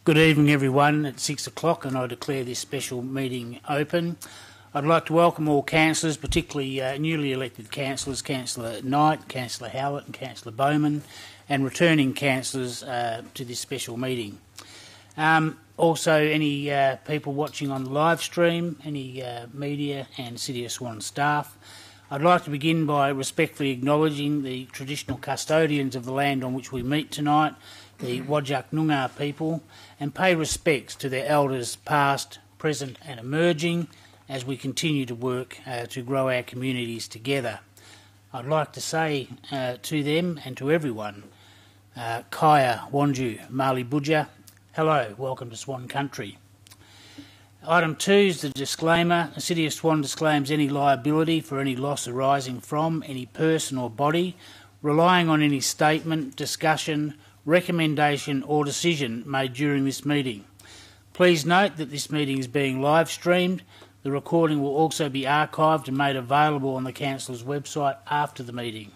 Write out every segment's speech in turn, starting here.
Good evening, everyone. It's 6 o'clock and I declare this special meeting open. I'd like to welcome all councillors, particularly newly elected councillors, Councillor Knight, Councillor Howlett and Councillor Bowman, and returning councillors to this special meeting. Also, any people watching on the live stream, any media and City of Swan staff. I'd like to begin by respectfully acknowledging the traditional custodians of the land on which we meet tonight, the Whadjuk Noongar people, and pay respects to their elders past, present and emerging as we continue to work to grow our communities together. I'd like to say to them and to everyone, Kaya Wanju Mali Budja, hello, welcome to Swan Country. Item 2 is the disclaimer. The City of Swan disclaims any liability for any loss arising from any person or body relying on any statement, discussion, recommendation or decision made during this meeting. Please note that this meeting is being live streamed. The recording will also be archived and made available on the Council's website after the meeting.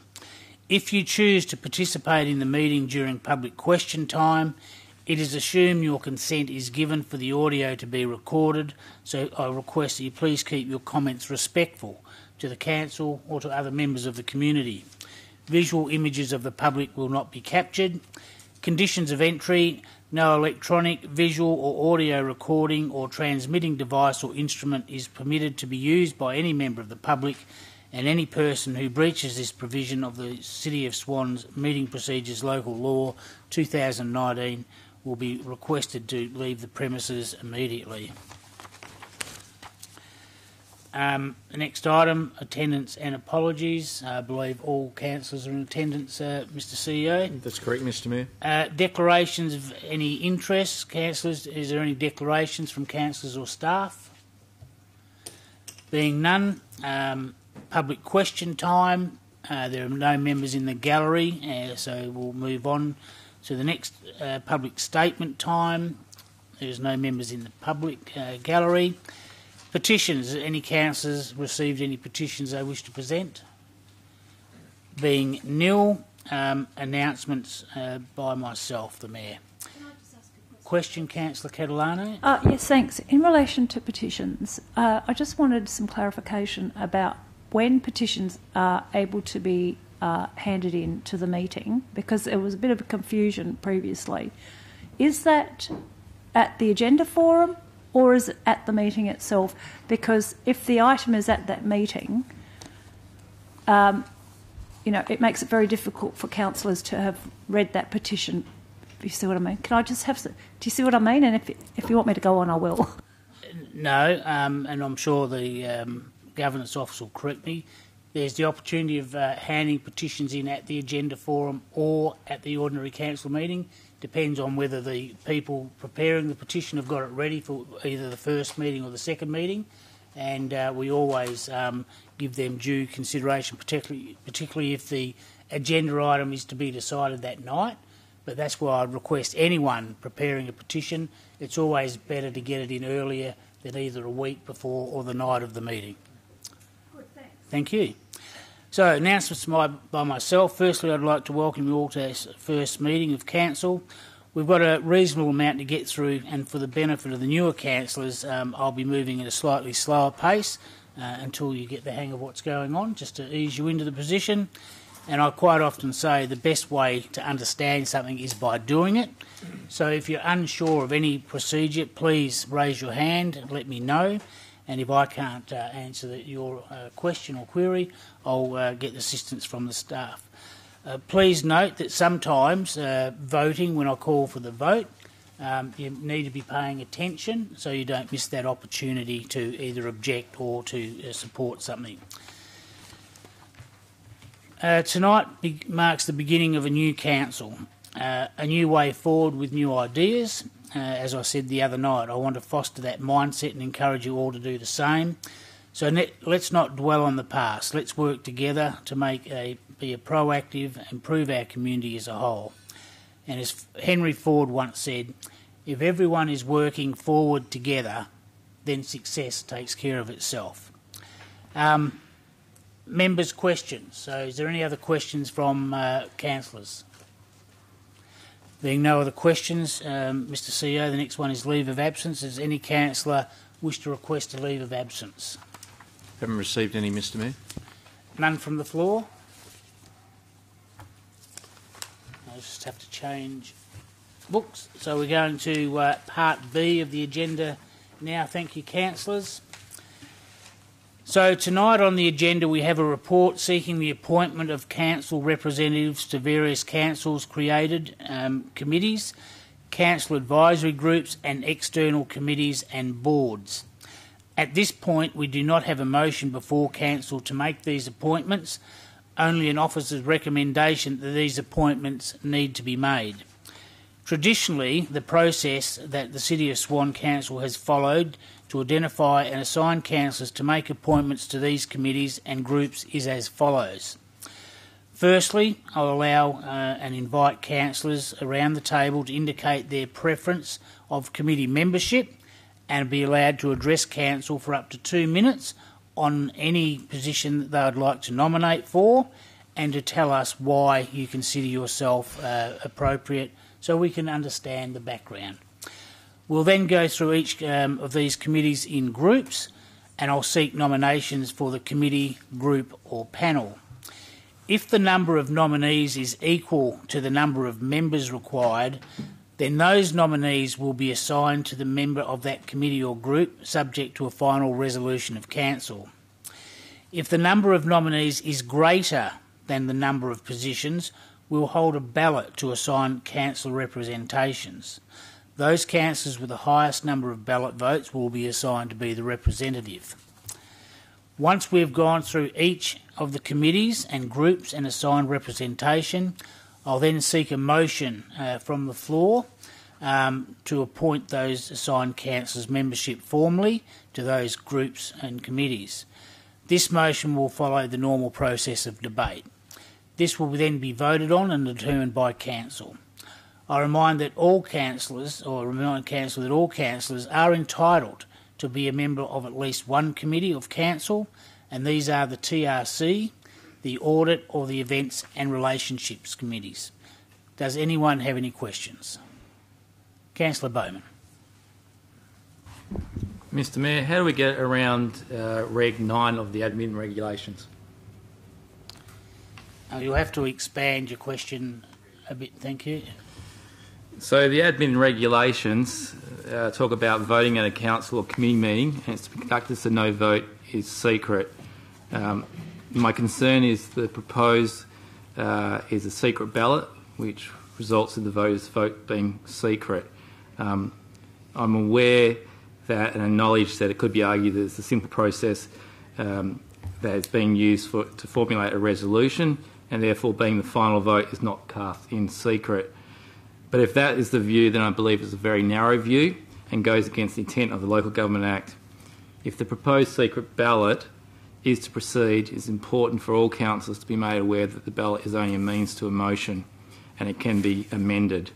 If you choose to participate in the meeting during public question time, it is assumed your consent is given for the audio to be recorded, so I request that you please keep your comments respectful to the Council or to other members of the community. Visual images of the public will not be captured. Conditions of entry: no electronic, visual or audio recording or transmitting device or instrument is permitted to be used by any member of the public, and any person who breaches this provision of the City of Swan's Meeting Procedures Local Law 2019 will be requested to leave the premises immediately. The next item, attendance and apologies. I believe all councillors are in attendance, Mr CEO. That's correct, Mr Mayor. Declarations of any interest. Councillors, is there any declarations from councillors or staff? Being none, public question time. There are no members in the gallery, so we'll move on to the next public statement time. There's no members in the public gallery. Petitions. Any councillors received any petitions they wish to present? Being nil, announcements by myself, the Mayor. Can I just ask a question, Councillor Catalano? Yes, thanks. In relation to petitions, I just wanted some clarification about when petitions are able to be handed in to the meeting, because there was a bit of a confusion previously. Is that at the agenda forum, or is it at the meeting itself? Because if the item is at that meeting, it makes it very difficult for councillors to have read that petition. If you see what I mean? Can I just have? Do you see what I mean? And if you want me to go on, I will. No, and I'm sure the Governance Office will correct me. There's the opportunity of handing petitions in at the agenda forum or at the ordinary council meeting. Depends on whether the people preparing the petition have got it ready for either the first meeting or the second meeting, and we always give them due consideration, particularly if the agenda item is to be decided that night. But that's why I'd request anyone preparing a petition, it's always better to get it in earlier than either a week before or the night of the meeting. Good, thanks. Thank you. So, announcements by myself. Firstly, I'd like to welcome you all to our first meeting of Council. We've got a reasonable amount to get through, and for the benefit of the newer councillors, I'll be moving at a slightly slower pace until you get the hang of what's going on, just to ease you into the position. And I quite often say the best way to understand something is by doing it. So if you're unsure of any procedure, please raise your hand and let me know. And if I can't answer your question or query, I'll get assistance from the staff. Please note that sometimes voting, when I call for the vote, you need to be paying attention so you don't miss that opportunity to either object or to support something. Tonight marks the beginning of a new council, a new way forward with new ideas. As I said the other night, I want to foster that mindset and encourage you all to do the same. So let's not dwell on the past. Let's work together to be a proactive and improve our community as a whole. And as Henry Ford once said, if everyone is working forward together, then success takes care of itself. Members' questions. So is there any other questions from councillors? Being no other questions, Mr CEO, the next one is leave of absence. Does any councillor wish to request a leave of absence? Haven't received any, Mr Mayor. None from the floor? I just have to change books. So we're going to part B of the agenda now. Thank you, councillors. So tonight on the agenda we have a report seeking the appointment of council representatives to various councils created committees, council advisory groups and external committees and boards. At this point we do not have a motion before council to make these appointments, only an officer's recommendation that these appointments need to be made. Traditionally, the process that the City of Swan Council has followed to identify and assign councillors to make appointments to these committees and groups is as follows. Firstly, I'll allow and invite councillors around the table to indicate their preference of committee membership and be allowed to address council for up to 2 minutes on any position that they would like to nominate for, and to tell us why you consider yourself appropriate so we can understand the background. We'll then go through each of these committees in groups, and I'll seek nominations for the committee, group or panel. If the number of nominees is equal to the number of members required, then those nominees will be assigned to the member of that committee or group, subject to a final resolution of council. If the number of nominees is greater than the number of positions, we'll hold a ballot to assign council representations. Those councillors with the highest number of ballot votes will be assigned to be the representative. Once we've gone through each of the committees and groups and assigned representation, I'll then seek a motion from the floor to appoint those assigned councillors' membership formally to those groups and committees. This motion will follow the normal process of debate. This will then be voted on and determined by council. I remind that all councillors, or remind council that all councillors are entitled to be a member of at least one committee of council, and these are the TRC, the Audit or the Events and Relationships Committees. Does anyone have any questions? Councillor Bowman. Mr Mayor, how do we get around Reg 9 of the admin regulations? You'll have to expand your question a bit, thank you. So the admin regulations talk about voting at a council or committee meeting, and it's to be conducted so no vote is secret. My concern is the proposed is a secret ballot, which results in the voters' vote being secret. I'm aware that and acknowledge that it could be argued that it's a simple process that is being used to formulate a resolution, and therefore being the final vote is not cast in secret. But if that is the view, then I believe it's a very narrow view and goes against the intent of the Local Government Act. If the proposed secret ballot is to proceed, it's important for all councillors to be made aware that the ballot is only a means to a motion and it can be amended.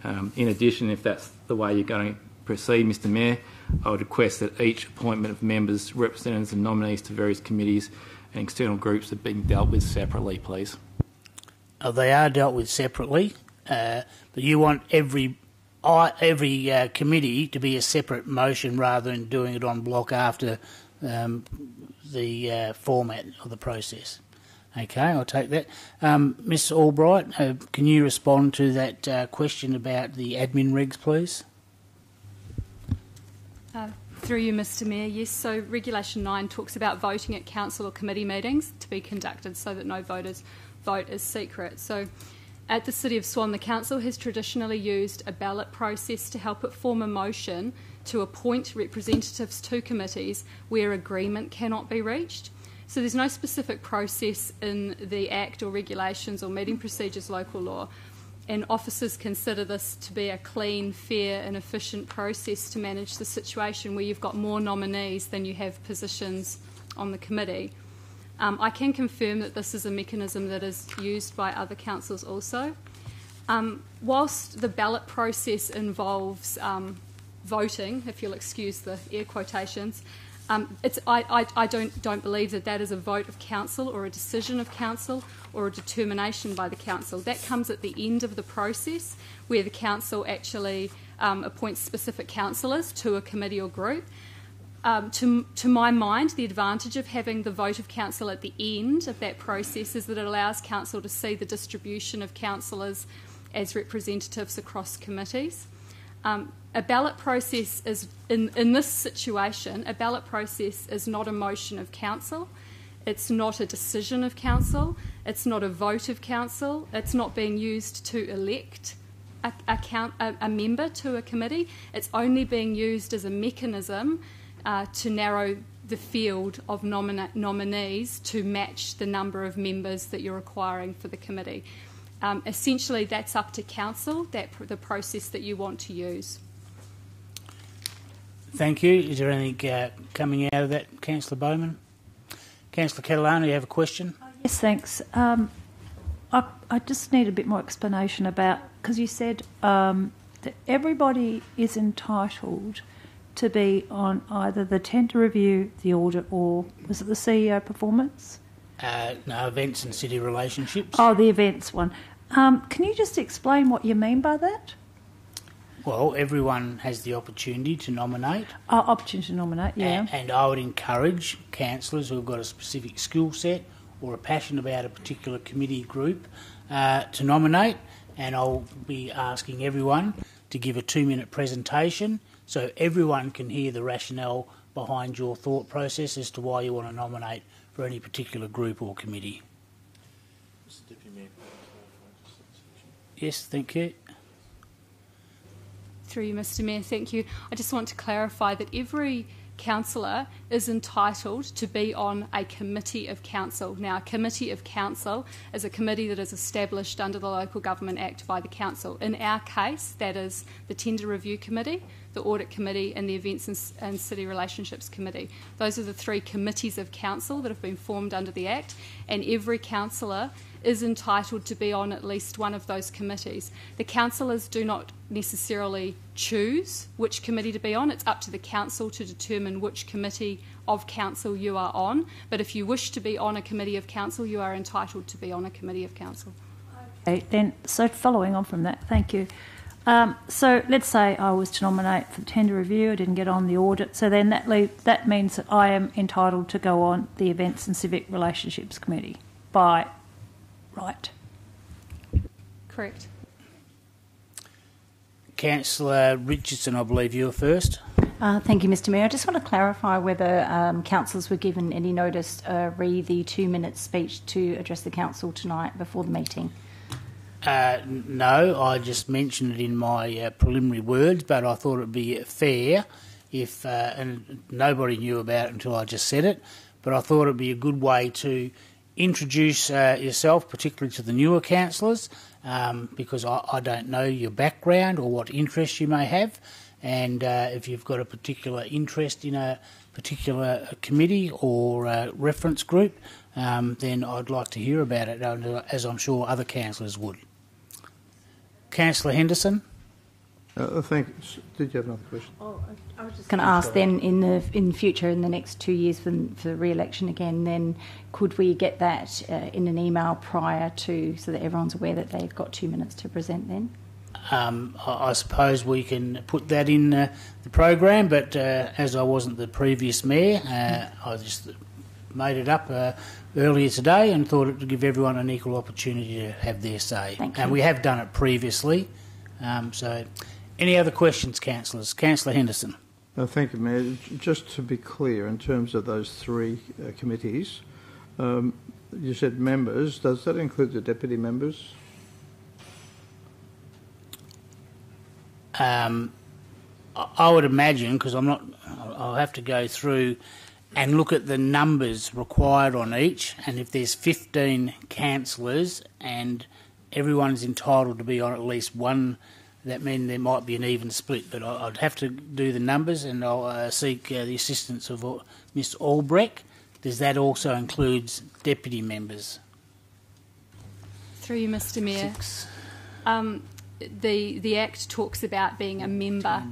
In addition, if that's the way you're going to proceed, Mr Mayor, I would request that each appointment of members, representatives and nominees to various committees and external groups are being dealt with separately, please. They are dealt with separately, but you want every committee to be a separate motion rather than doing it en bloc after the format of the process. Okay, I'll take that. Ms Albright, can you respond to that question about the admin regs, please? Through you, Mr Mayor, yes, so Regulation 9 talks about voting at council or committee meetings to be conducted so that no voter's vote is secret. So at the City of Swan, the council has traditionally used a ballot process to help it form a motion to appoint representatives to committees where agreement cannot be reached. So there's no specific process in the Act or regulations or meeting procedures local law, and officers consider this to be a clean, fair and efficient process to manage the situation where you've got more nominees than you have positions on the committee. I can confirm that this is a mechanism that is used by other councils also. Whilst the ballot process involves voting, if you'll excuse the air quotations, I don't believe that is a vote of council or a decision of council or a determination by the council. That comes at the end of the process, where the council actually appoints specific councillors to a committee or group. To my mind, the advantage of having the vote of council at the end of that process is that it allows council to see the distribution of councillors as representatives across committees. A ballot process is, in this situation, a ballot process is not a motion of council. It's not a decision of council. It's not a vote of council. It's not being used to elect a member to a committee. It's only being used as a mechanism to narrow the field of nominees to match the number of members that you're requiring for the committee. Essentially, that's up to council, the process that you want to use. Thank you. Is there anything coming out of that, Councillor Bowman? Councillor Catalano, you have a question? Yes, thanks. I just need a bit more explanation about, because you said that everybody is entitled to be on either the tender review, the audit, or was it the CEO performance? No, events and city relationships. Oh, the events one. Can you just explain what you mean by that? Well, everyone has the opportunity to nominate. Opportunity to nominate, yeah. And I would encourage councillors who have got a specific skill set or a passion about a particular committee group to nominate, and I'll be asking everyone to give a 2-minute presentation so everyone can hear the rationale behind your thought process as to why you want to nominate for any particular group or committee. Mr. Deputy Mayor. Yes, thank you. Through you, Mr. Mayor, thank you. I just want to clarify that every councillor is entitled to be on a committee of council. Now, a committee of council is a committee that is established under the Local Government Act by the council. In our case, that is the Tender Review Committee, the Audit Committee and the Events and City Relationships Committee. Those are the 3 committees of council that have been formed under the Act, and every councillor is entitled to be on at least one of those committees. The councillors do not necessarily choose which committee to be on. It's up to the council to determine which committee of council you are on. But if you wish to be on a committee of council, you are entitled to be on a committee of council. Okay, then, so following on from that, thank you. So let's say I was to nominate for the tender review, I didn't get on the audit, so then that means that I am entitled to go on the Events and Civic Relationships Committee by right. Correct. Councillor Richardson, I believe you were first. Thank you, Mr Mayor. I just want to clarify whether councillors were given any notice re the 2-minute speech to address the council tonight before the meeting. No, I just mentioned it in my preliminary words, but I thought it would be fair if, and nobody knew about it until I just said it, but I thought it would be a good way to introduce yourself, particularly to the newer councillors, because I don't know your background or what interests you may have, and if you've got a particular interest in a particular committee or reference group, then I'd like to hear about it, as I'm sure other councillors would. Councillor Henderson. Thank you. Did you have another question? I was just going to ask then, in future, in the next 2 years for re-election again, then could we get that in an email prior to, so that everyone's aware that they've got 2 minutes to present then? I suppose we can put that in the program, but as I wasn't the previous mayor, I just made it up earlier today and thought it would give everyone an equal opportunity to have their say. Thank you. And we have done it previously. So, any other questions, councillors? Councillor Henderson. Thank you, Mayor. Just to be clear, in terms of those 3 committees, you said members. Does that include the deputy members? I would imagine, because I'll have to go through and look at the numbers required on each, and if there's 15 councillors and everyone's entitled to be on at least one, that means there might be an even split, but I'd have to do the numbers, and I'll seek the assistance of Ms Albrecht. Does that also include deputy members? Through you, Mr Mayor. 6. The Act talks about being a member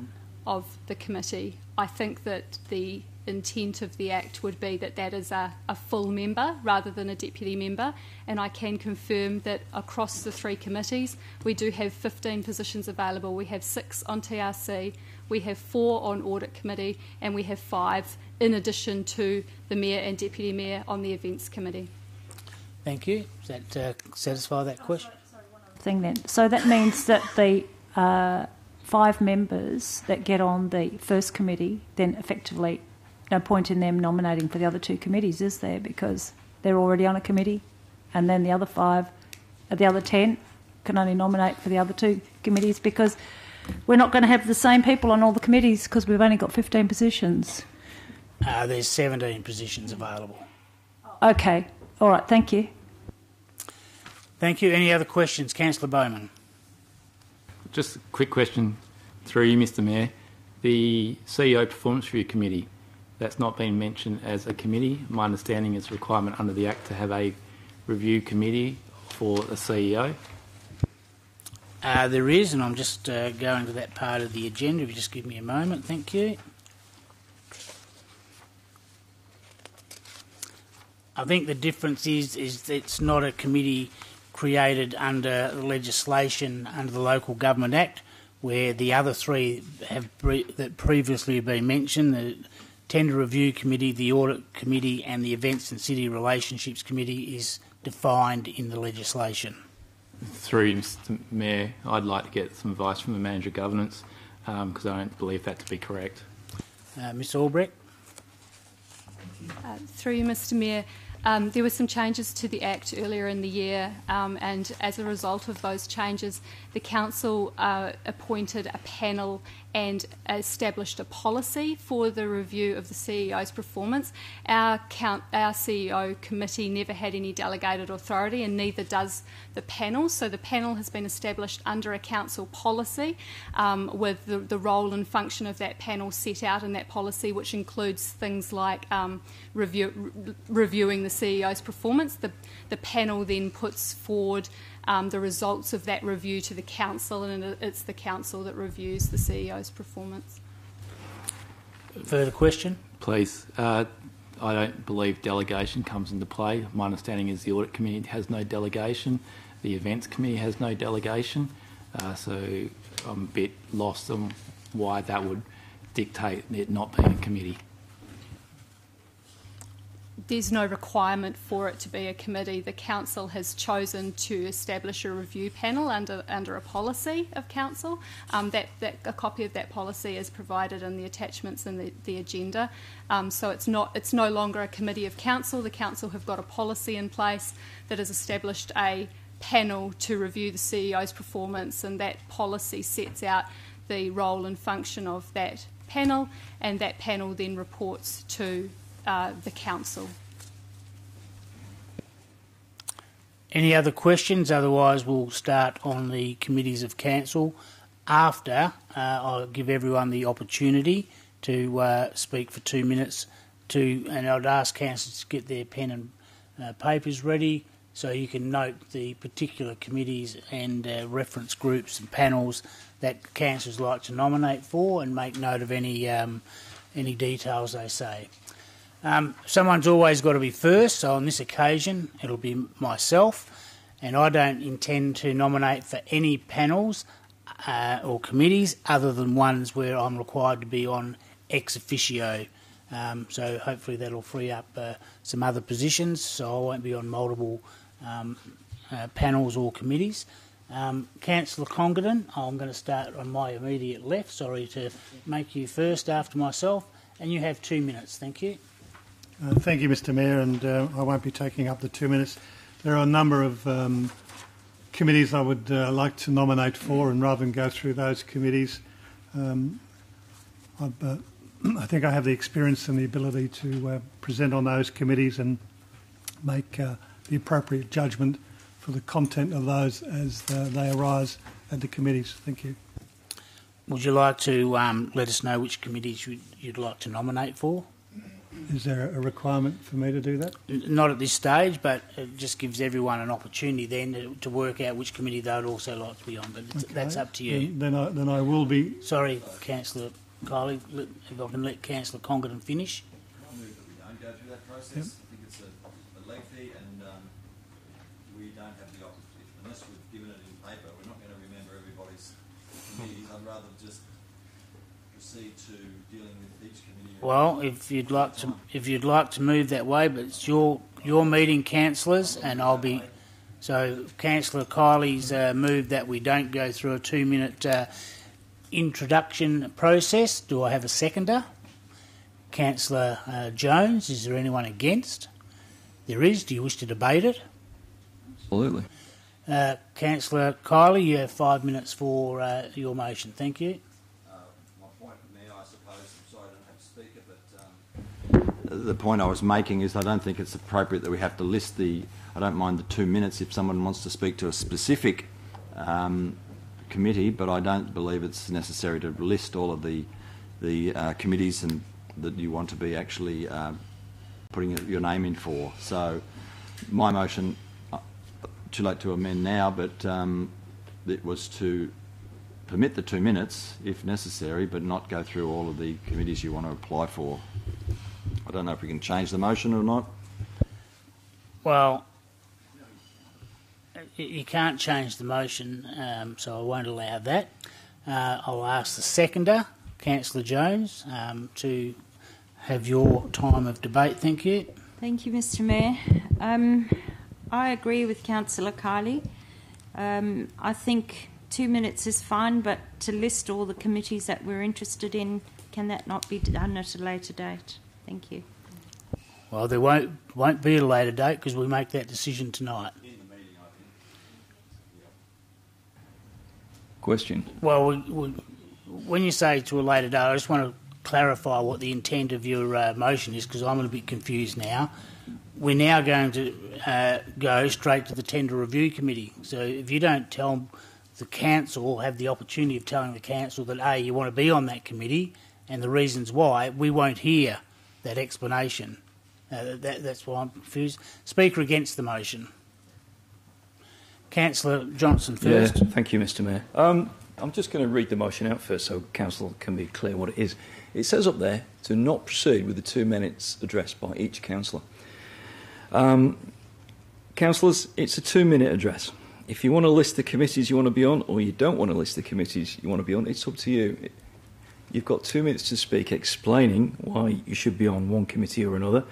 of the committee. I think that the intent of the Act would be that that is a full member rather than a deputy member, and I can confirm that across the 3 committees we do have 15 positions available. We have 6 on TRC, we have 4 on Audit Committee, and we have 5 in addition to the Mayor and Deputy Mayor on the Events Committee. Thank you. Does that satisfy that question? Thing then. So that means that the 5 members that get on the first committee, then effectively no point in them nominating for the other 2 committees, is there? Because they're already on a committee, and then the other 10 can only nominate for the other 2 committees, because we're not going to have the same people on all the committees because we've only got 15 positions. There's 17 positions available. Okay. All right. Thank you. Thank you. Any other questions? Councillor Bowman. Just a quick question through you, Mr Mayor. The CEO Performance Review Committee, that's not been mentioned as a committee. My understanding is a requirement under the Act to have a review committee for a CEO. There is, and I'm just going to that part of the agenda. If you just give me a moment, thank you. I think the difference is it's not a committee created under legislation under the Local Government Act, where the other 3 that previously have been mentioned, the Tender Review Committee, the Audit Committee and the Events and City Relationships Committee is defined in the legislation. Through you, Mr Mayor, I'd like to get some advice from the Manager of Governance because I don't believe that to be correct. Ms Albrecht. Through you, Mr Mayor, there were some changes to the Act earlier in the year, and as a result of those changes, the Council appointed a panel and established a policy for the review of the CEO's performance. Our CEO committee never had any delegated authority, and neither does the panel. So the panel has been established under a council policy with the role and function of that panel set out in that policy, which includes things like reviewing the CEO's performance. The panel then puts forward the results of that review to the council, and it's the council that reviews the CEO's performance. Further question? Please. I don't believe delegation comes into play. My understanding is the Audit Committee has no delegation, the Events Committee has no delegation, so I'm a bit lost on why that would dictate it not being a committee. There's no requirement for it to be a committee. The council has chosen to establish a review panel under a policy of council. A copy of that policy is provided in the attachments in the agenda. So it's no longer a committee of council. The council have got a policy in place that has established a panel to review the CEO's performance, and that policy sets out the role and function of that panel, and that panel then reports to the council. Any other questions? Otherwise, we'll start on the committees of council after I'll give everyone the opportunity to speak for 2 minutes. And I'd ask councillors to get their pen and papers ready so you can note the particular committees and reference groups and panels that councillors like to nominate for, and make note of any details they say. Someone's always got to be first, so on this occasion it'll be myself, and I don't intend to nominate for any panels or committees other than ones where I'm required to be on ex officio. So hopefully that'll free up some other positions, so I won't be on multiple panels or committees. Councillor Congdon, I'm going to start on my immediate left. Sorry to make you first after myself, and you have 2 minutes. Thank you. Thank you, Mr Mayor, and I won't be taking up the 2 minutes. There are a number of committees I would like to nominate for, and rather than go through those committees, I think I have the experience and the ability to present on those committees and make the appropriate judgment for the content of those as they arise at the committees. Thank you. Would you like to let us know which committees you'd like to nominate for? Is there a requirement for me to do that? Not at this stage, but it just gives everyone an opportunity then to work out which committee they would also like to be on. But Okay. That's up to you. Then I will be. Sorry, Councillor Kiley, if I can let Councillor Congdon finish. go through that process. Yep. I think it's a lengthy and we don't have the opportunity, unless we've given it in paper, we're not going to remember everybody's committees. I'd rather just proceed to dealing with each committee. Well, if you'd like to move that way, but it's your meeting, councillors, and I'll be. So, Councillor Kiley's moved that we don't go through a 2-minute introduction process. Do I have a seconder? Councillor Jones, is there anyone against? There is. Do you wish to debate it? Absolutely. Councillor Kiley, you have 5 minutes for your motion. Thank you. My point, Mayor, I suppose, I'm sorry I don't have a speaker, but The point I was making is I don't think it's appropriate that we have to list I don't mind the 2 minutes if someone wants to speak to a specific committee, but I don't believe it's necessary to list all of the committees and that you want to be actually putting your name in for. So my motion, too late to amend now, but it was to permit the 2 minutes if necessary, but not go through all of the committees you want to apply for. I don't know if we can change the motion or not. Well, you can't change the motion, so I won't allow that. I'll ask the seconder, Councillor Jones, to have your time of debate. Thank you. Thank you, Mr Mayor. I agree with Councillor Kiley. I think 2 minutes is fine, but to list all the committees that we're interested in, can that not be done at a later date? Thank you. Well, there won't be a later date because we make that decision tonight. Question. Well, when you say to a later date, I just want to clarify what the intent of your motion is because I'm a bit confused now. We're now going to go straight to the Tender Review Committee. So if you don't tell the council, have the opportunity of telling the council that, A, you want to be on that committee and the reasons why, we won't hear that explanation. That's why I'm confused. Speaker against the motion. Councillor Johnson first. Yeah, thank you, Mr Mayor. I'm just going to read the motion out first so Council can be clear what it is. It says up there to not proceed with the 2 minutes address by each councillor. Councillors, it's a 2-minute address. If you want to list the committees you want to be on or you don't want to list the committees you want to be on, it's up to you. You've got 2 minutes to speak explaining why you should be on one committee or another.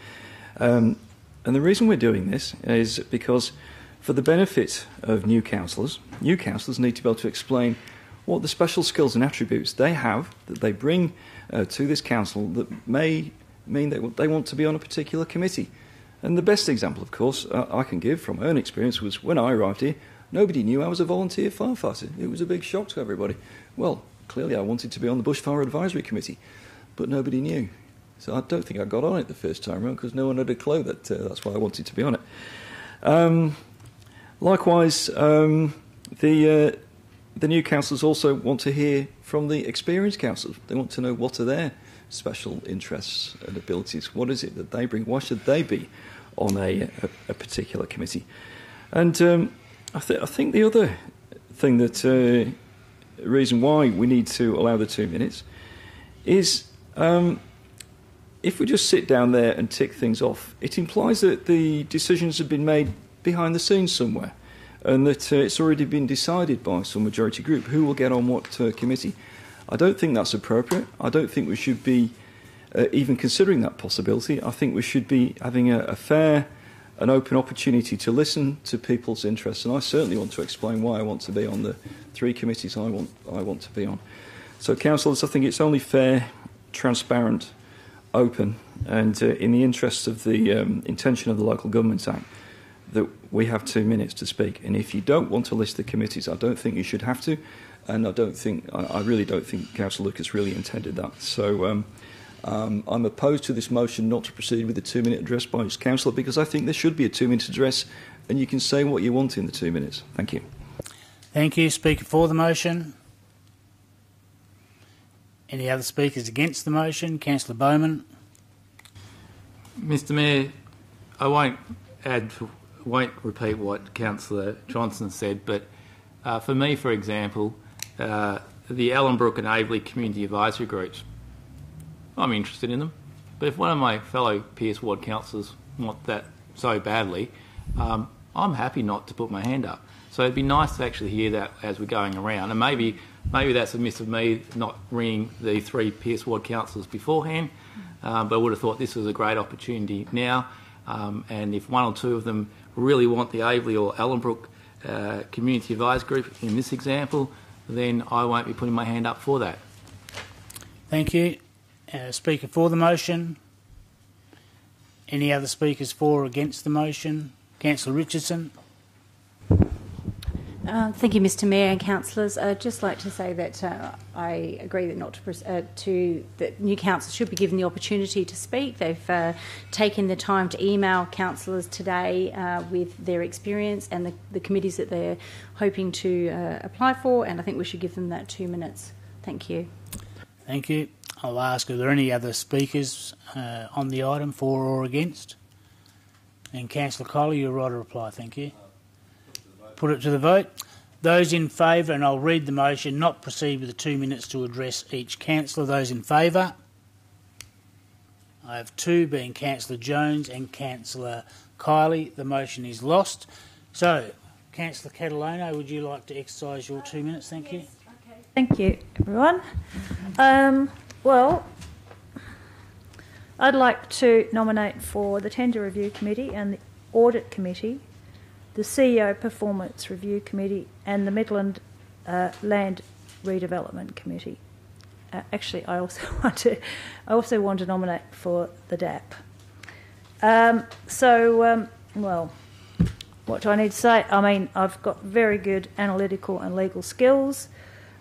And the reason we're doing this is because for the benefit of new councillors need to be able to explain what the special skills and attributes they have that they bring to this council that may mean that they want to be on a particular committee. And the best example, of course, I can give from my own experience was when I arrived here, nobody knew I was a volunteer firefighter. It was a big shock to everybody. Well, clearly I wanted to be on the Bushfire Advisory Committee, but nobody knew. So I don't think I got on it the first time around because no one had a clue that that's why I wanted to be on it. Likewise, the new councillors also want to hear from the experienced councillors. They want to know what are their special interests and abilities. What is it that they bring? Why should they be on a particular committee? And I think the other thing that reason why we need to allow the 2 minutes is if we just sit down there and tick things off, it implies that the decisions have been made behind the scenes somewhere and that it's already been decided by some majority group who will get on what committee. I don't think that's appropriate. I don't think we should be even considering that possibility. I think we should be having a fair and open opportunity to listen to people's interests, and I certainly want to explain why I want to be on the 3 committees I want to be on. So, councillors, I think it's only fair, transparent, open, and in the interests of the intention of the Local Government Act, that we have 2 minutes to speak. And if you don't want to list the committees, I don't think you should have to, and I really don't think Councillor Lucas really intended that. So I'm opposed to this motion not to proceed with the 2-minute address by each councillor because I think there should be a 2-minute address and you can say what you want in the 2 minutes. Thank you. Thank you. Speaker for the motion. Any other speakers against the motion? Councillor Bowman. Mr Mayor, I won't repeat what Councillor Johnson said, but for me, for example, the Ellenbrook and Aveley Community Advisory Groups, I'm interested in them, But if one of my fellow Pearce Ward councillors want that so badly, I'm happy not to put my hand up. So it'd be nice to actually hear that as we're going around. And maybe that's a miss of me not ringing the 3 Pearce Ward councillors beforehand, but I would have thought this was a great opportunity now. And if 1 or 2 of them really want the Aveley or Ellenbrook Community Advice Group in this example, then I won't be putting my hand up for that. Thank you. Speaker for the motion. Any other speakers for or against the motion? Councillor Richardson. Thank you, Mr. Mayor and councillors. I'd just like to say that I agree that that new councillors should be given the opportunity to speak. They've taken the time to email councillors today with their experience and the committees that they're hoping to apply for, and I think we should give them that 2 minutes. Thank you. Thank you. I'll ask, are there any other speakers on the item for or against? And Councillor Colley, you're right to reply. Thank you. Put it to the vote. Those in favour, and I'll read the motion, not proceed with the 2 minutes to address each councillor. Those in favour? I have 2, being Councillor Jones and Councillor Kiley. The motion is lost. So, Councillor Catalano, would you like to exercise your 2 minutes? Thank you. Okay. Thank you, everyone. Well, I'd like to nominate for the Tender Review Committee and the Audit Committee, the CEO Performance Review Committee and the Midland Land Redevelopment Committee. Actually, I also want to nominate for the DAP. Well, what do I need to say? I mean, I've got very good analytical and legal skills.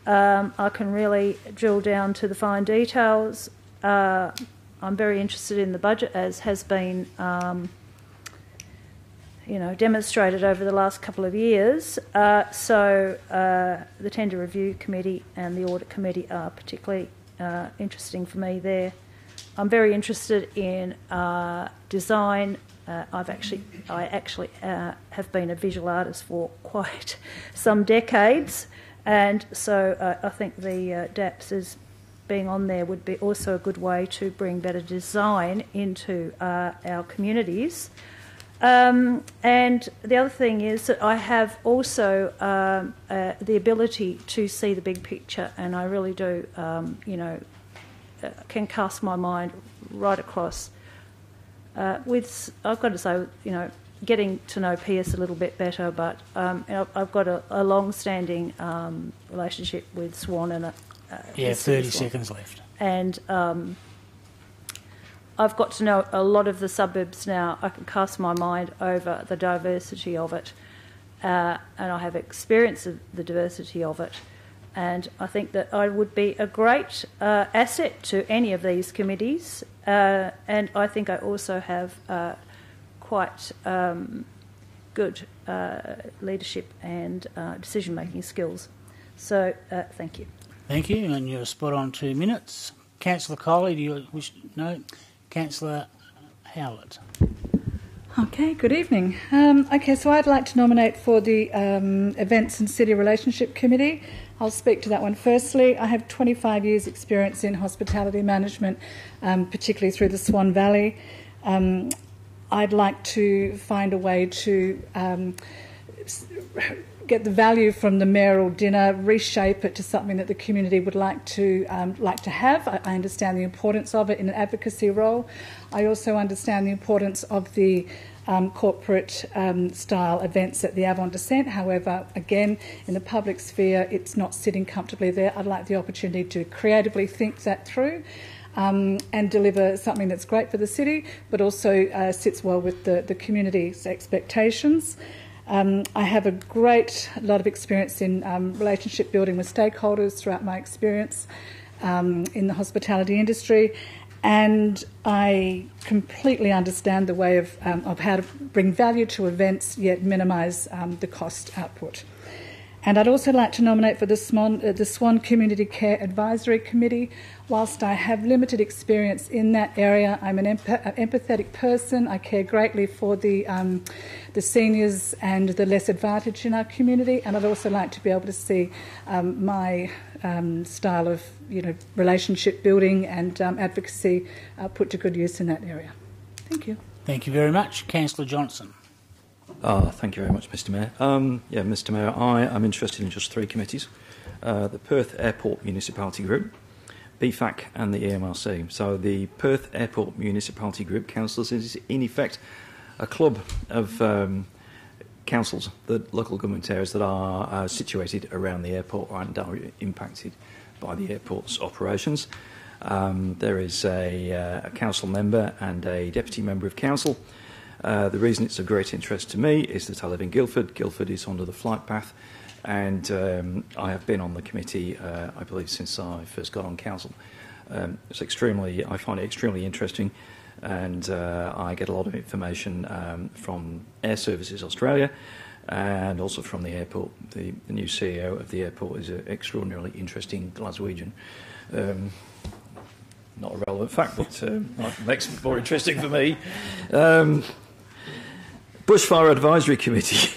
I can really drill down to the fine details. I'm very interested in the budget, as has been demonstrated over the last couple of years. So the Tender Review Committee and the Audit Committee are particularly interesting for me there. I'm very interested in design. I actually have been a visual artist for quite some decades, and so I think the DAPS as being on there would be also a good way to bring better design into our communities. And the other thing is that I have also the ability to see the big picture, and I really do, can cast my mind right across. I've got to say, getting to know Pearce a little bit better, but I've got a long-standing relationship with Swan and 30 seconds left. And I've got to know a lot of the suburbs now. I can cast my mind over the diversity of it, and I have experience of the diversity of it. And I think that I would be a great asset to any of these committees. And I think I also have quite good leadership and decision-making skills. So thank you. Thank you, and you're spot on 2 minutes. Councillor Coley, do you wish? No. Councillor Howlett. Okay, good evening. So I'd like to nominate for the Events and City Relationship Committee. I'll speak to that one firstly. I have 25 years' experience in hospitality management, particularly through the Swan Valley. I'd like to find a way to get the value from the mayoral dinner, reshape it to something that the community would like to have. I understand the importance of it in an advocacy role. I also understand the importance of the corporate style events at the Avon Descent. However, again, in the public sphere, it's not sitting comfortably there. I'd like the opportunity to creatively think that through and deliver something that's great for the city, but also sits well with the community's expectations. I have a great lot of experience in relationship building with stakeholders throughout my experience in the hospitality industry, and I completely understand the way of how to bring value to events yet minimise the cost output. And I'd also like to nominate for the Swan Community Care Advisory Committee. Whilst I have limited experience in that area, I'm an empathetic person. I care greatly for the seniors and the less advantaged in our community, and I'd also like to be able to see my style of relationship building and advocacy put to good use in that area. Thank you. Thank you very much. Councillor Johnson. Thank you very much, Mr Mayor. Mr Mayor, I am interested in just 3 committees. The Perth Airport Municipality Group, BFAC and the EMRC. So the Perth Airport Municipality Group, councillors, is in effect a club of councils, the local government areas that are situated around the airport and are impacted by the airport's operations. There is a council member and a deputy member of council. The reason it's of great interest to me is that I live in Guildford. Guildford is under the flight path, and I have been on the committee, I believe, since I first got on council. I find it extremely interesting, and I get a lot of information from Air Services Australia and also from the airport. The new CEO of the airport is an extraordinarily interesting Glaswegian. Not a relevant fact, but makes it more interesting for me. Bushfire Advisory Committee.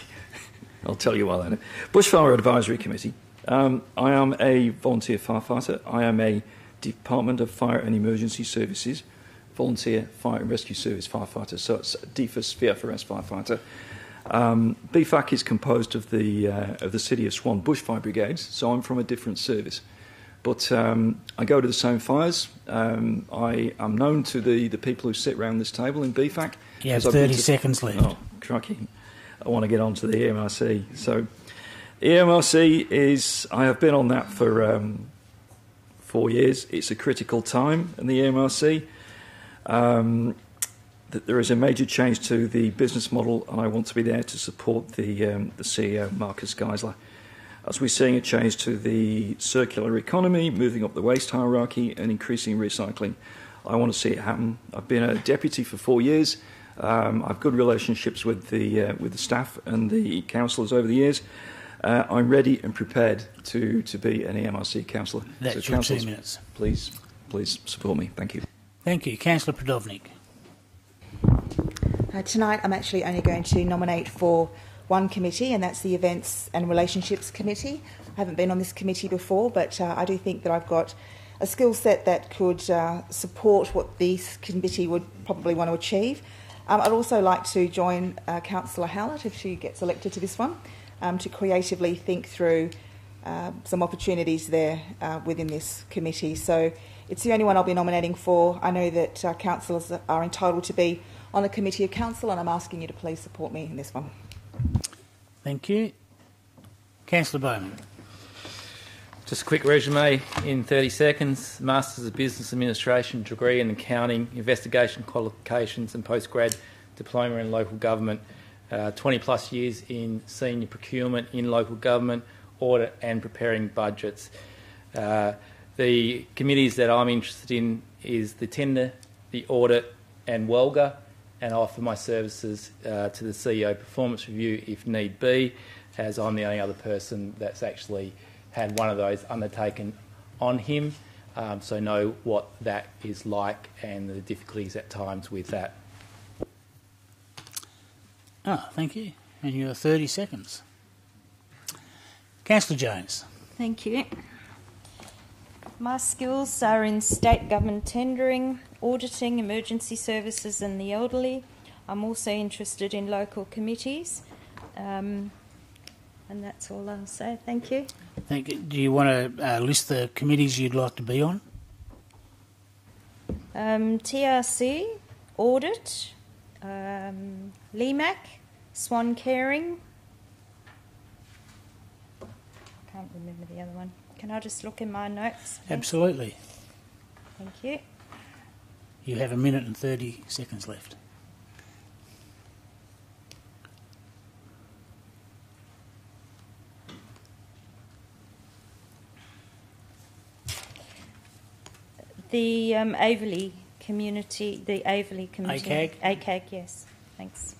I'll tell you why later. Bushfire Advisory Committee. I am a volunteer firefighter. I am a Department of Fire and Emergency Services volunteer fire and rescue service firefighter. So it's DFAS VFRS firefighter. BFAC is composed of the City of Swan Bushfire Brigades. So I'm from a different service. But I go to the same fires. I am known to the people who sit around this table in BFAC. You have 30 seconds left. Oh, crikey. I want to get on to the EMRC. So EMRC is, I have been on that for 4 years. It's a critical time in the EMRC. There is a major change to the business model, and I want to be there to support the CEO, Marcus Geisler. As we're seeing a change to the circular economy, moving up the waste hierarchy and increasing recycling, I want to see it happen. I've been a deputy for 4 years. I've good relationships with the staff and the councillors over the years. I'm ready and prepared to be an EMRC councillor. That's so your 2 minutes. Please support me. Thank you. Thank you. Councillor Prodovnik. Tonight I'm actually only going to nominate for one committee, and that's the Events and Relationships Committee. I haven't been on this committee before, but I do think that I've got a skill set that could support what this committee would probably want to achieve. I'd also like to join Councillor Howlett, if she gets elected to this one, to creatively think through some opportunities there within this committee. So it's the only one I'll be nominating for. I know that councillors are entitled to be on a committee of council, and I'm asking you to please support me in this one. Thank you. Councillor Bowman. Just a quick resume in 30 seconds. Masters of Business Administration degree in accounting, investigation qualifications and postgrad diploma in local government. 20 plus years in senior procurement in local government, audit and preparing budgets. The committees that I'm interested in is the tender, the audit and WELGA, and I offer my services to the CEO performance review if need be, as I'm the only other person that's actually had one of those undertaken on him, so know what that is like and the difficulties at times with that. Thank you. And you have 30 seconds. Councillor Jones. Thank you. My skills are in state government tendering, auditing, emergency services and the elderly. I'm also interested in local committees. And that's all I'll say. Thank you. Thank you. Do you want to list the committees you'd like to be on? TRC, Audit, LEMAC, Swan Caring. I can't remember the other one. Can I just look in my notes? Please? Absolutely. Thank you. You have 1 minute and 30 seconds left. The Averley community, ACAG? ACAG, yes. Thanks.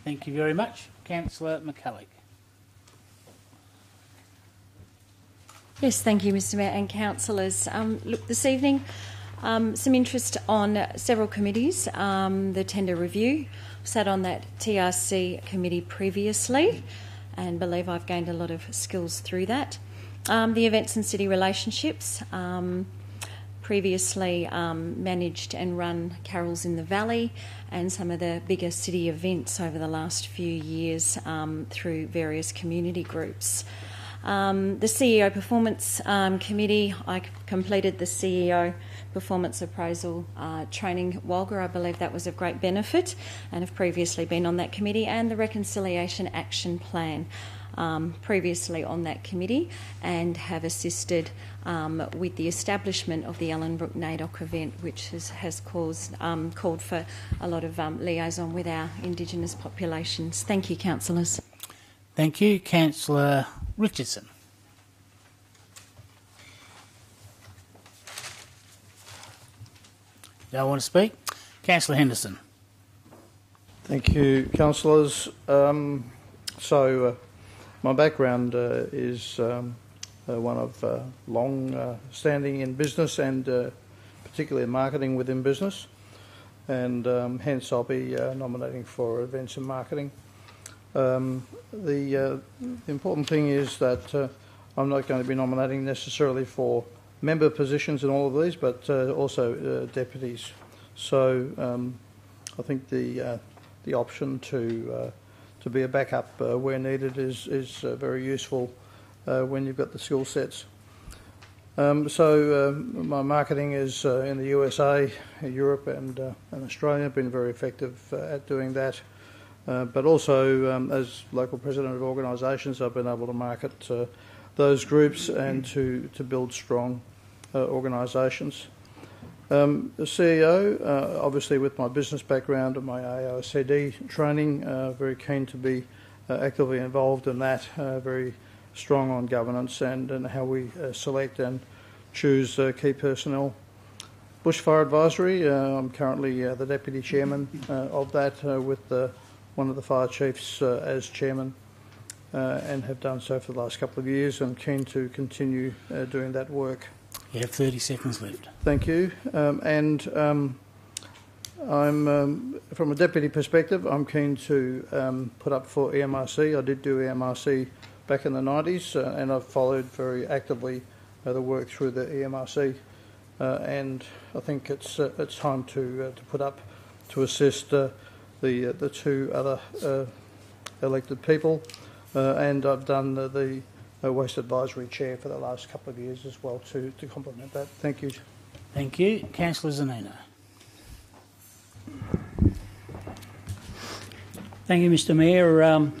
Thank you very much. Councillor McCulloch. Yes, thank you, Mr Mayor and councillors. Look, this evening, some interest on several committees. The tender review, sat on that TRC committee previously and believe I've gained a lot of skills through that. The events and city relationships, previously managed and run Carols in the Valley and some of the bigger city events over the last few years through various community groups. The CEO Performance Committee, I completed the CEO Performance Appraisal training at Walga. I believe that was of great benefit and have previously been on that committee, and the Reconciliation Action Plan, previously on that committee, and have assisted with the establishment of the Ellenbrook NAIDOC event, which has called for a lot of liaison with our Indigenous populations. Thank you, councillors. Thank you. Councillor Richardson. Don't want to speak? Councillor Henderson. Thank you, councillors. My background is one of long standing in business and particularly marketing within business, and hence I'll be nominating for events and marketing. The important thing is that I'm not going to be nominating necessarily for member positions in all of these, but also deputies. So I think the option to be a backup where needed is very useful when you've got the skill sets. My marketing is in the USA, Europe and Australia. I've been very effective at doing that. But also, as local president of organisations, I've been able to market those groups and to build strong organisations. The CEO, obviously with my business background and my AOCD training, very keen to be actively involved in that, very strong on governance and how we select and choose key personnel. Bushfire Advisory, I'm currently the Deputy Chairman of that with one of the fire chiefs as Chairman and have done so for the last couple of years, and keen to continue doing that work. You have 30 seconds left. Thank you. I'm, from a deputy perspective, I'm keen to put up for EMRC. I did do EMRC back in the 90s and I've followed very actively the work through the EMRC and I think it's time to put up to assist the two other elected people and I've done the Waste Advisory Chair for the last couple of years as well to complement that. Thank you. Thank you. Councillor Zanino. Thank you, Mr Mayor.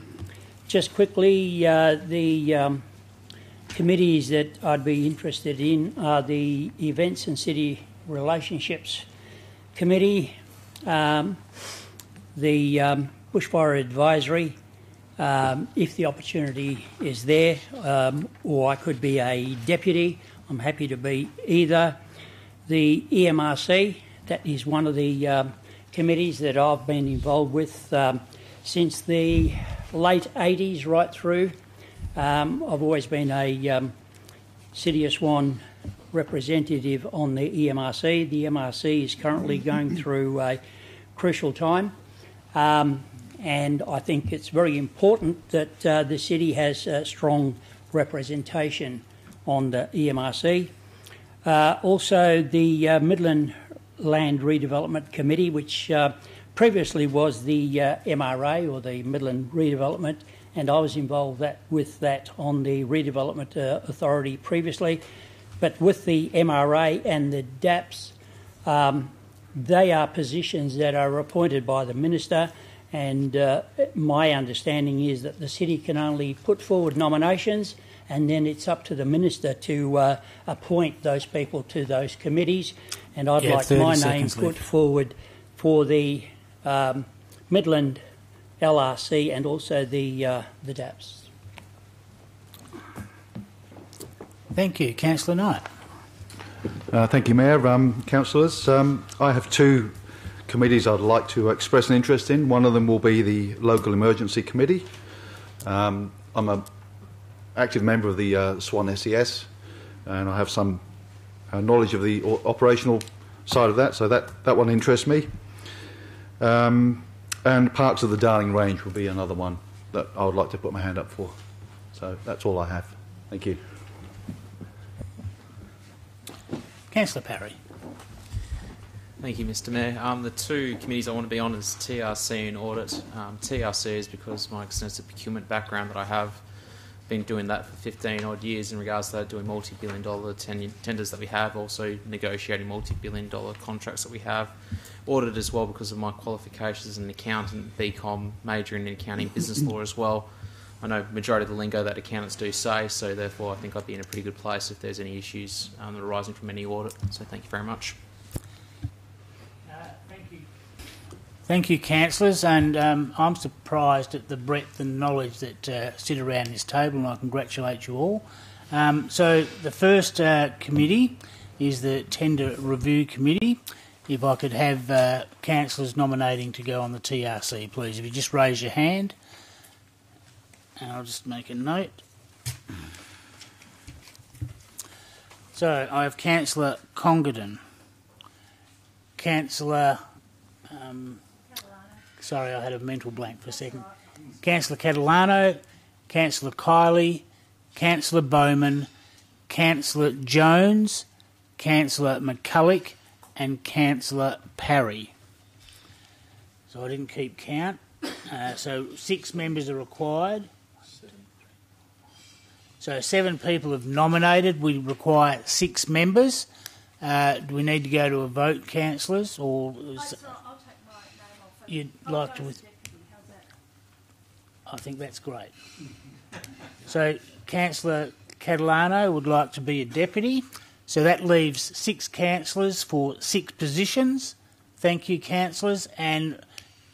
Just quickly, the committees that I'd be interested in are the Events and City Relationships Committee, the Bushfire Advisory, if the opportunity is there, or I could be a deputy. I'm happy to be either. The EMRC, that is one of the committees that I've been involved with since the late 80s right through. I've always been a City of Swan representative on the EMRC. The EMRC is currently going through a crucial time. And I think it's very important that the city has a strong representation on the EMRC. Also, the Midland Land Redevelopment Committee, which previously was the MRA, or the Midland Redevelopment, and I was involved with that on the Redevelopment Authority previously. But with the MRA and the DAPS, they are positions that are appointed by the Minister, and my understanding is that the city can only put forward nominations and then it's up to the Minister to appoint those people to those committees. And I'd like my name put forward for the Midland LRC and also the DAPS. Thank you. Councillor Knight. Thank you, Mayor. Councillors, I have two committees I'd like to express an interest in. One of them will be the Local Emergency Committee. I'm an active member of the Swan SES and I have some knowledge of the operational side of that, so that one interests me. And parts of the Darling Range will be another one that I would like to put my hand up for. So that's all I have. Thank you. Councillor Parry. Thank you, Mr Mayor. The two committees I want to be on is TRC and Audit. TRC is because my extensive procurement background that I have, been doing that for 15 odd years in regards to that, doing multi-billion dollar tenders that we have, also negotiating multi-billion dollar contracts that we have. Audit as well because of my qualifications as an accountant, BCom, majoring in accounting, business law as well. I know majority of the lingo that accountants do say, so therefore I think I'd be in a pretty good place if there's any issues that are arising from any audit. So thank you very much. Thank you, councillors, and I'm surprised at the breadth and knowledge that sit around this table, and I congratulate you all. So the first committee is the Tender Review Committee. If I could have councillors nominating to go on the TRC, please. If you just raise your hand, and I'll just make a note. So I have Councillor Congdon, Councillor... sorry, I had a mental blank for a second. Councillor Catalano, Councillor Kiley, Councillor Bowman, Councillor Jones, Councillor McCulloch, and Councillor Parry. So I didn't keep count. So 6 members are required. So 7 people have nominated. We require 6 members. Do we need to go to a vote, councillors, or you'd like to? I think that's great. So Councillor Catalano would like to be a deputy. So that leaves 6 councillors for 6 positions. Thank you, councillors. And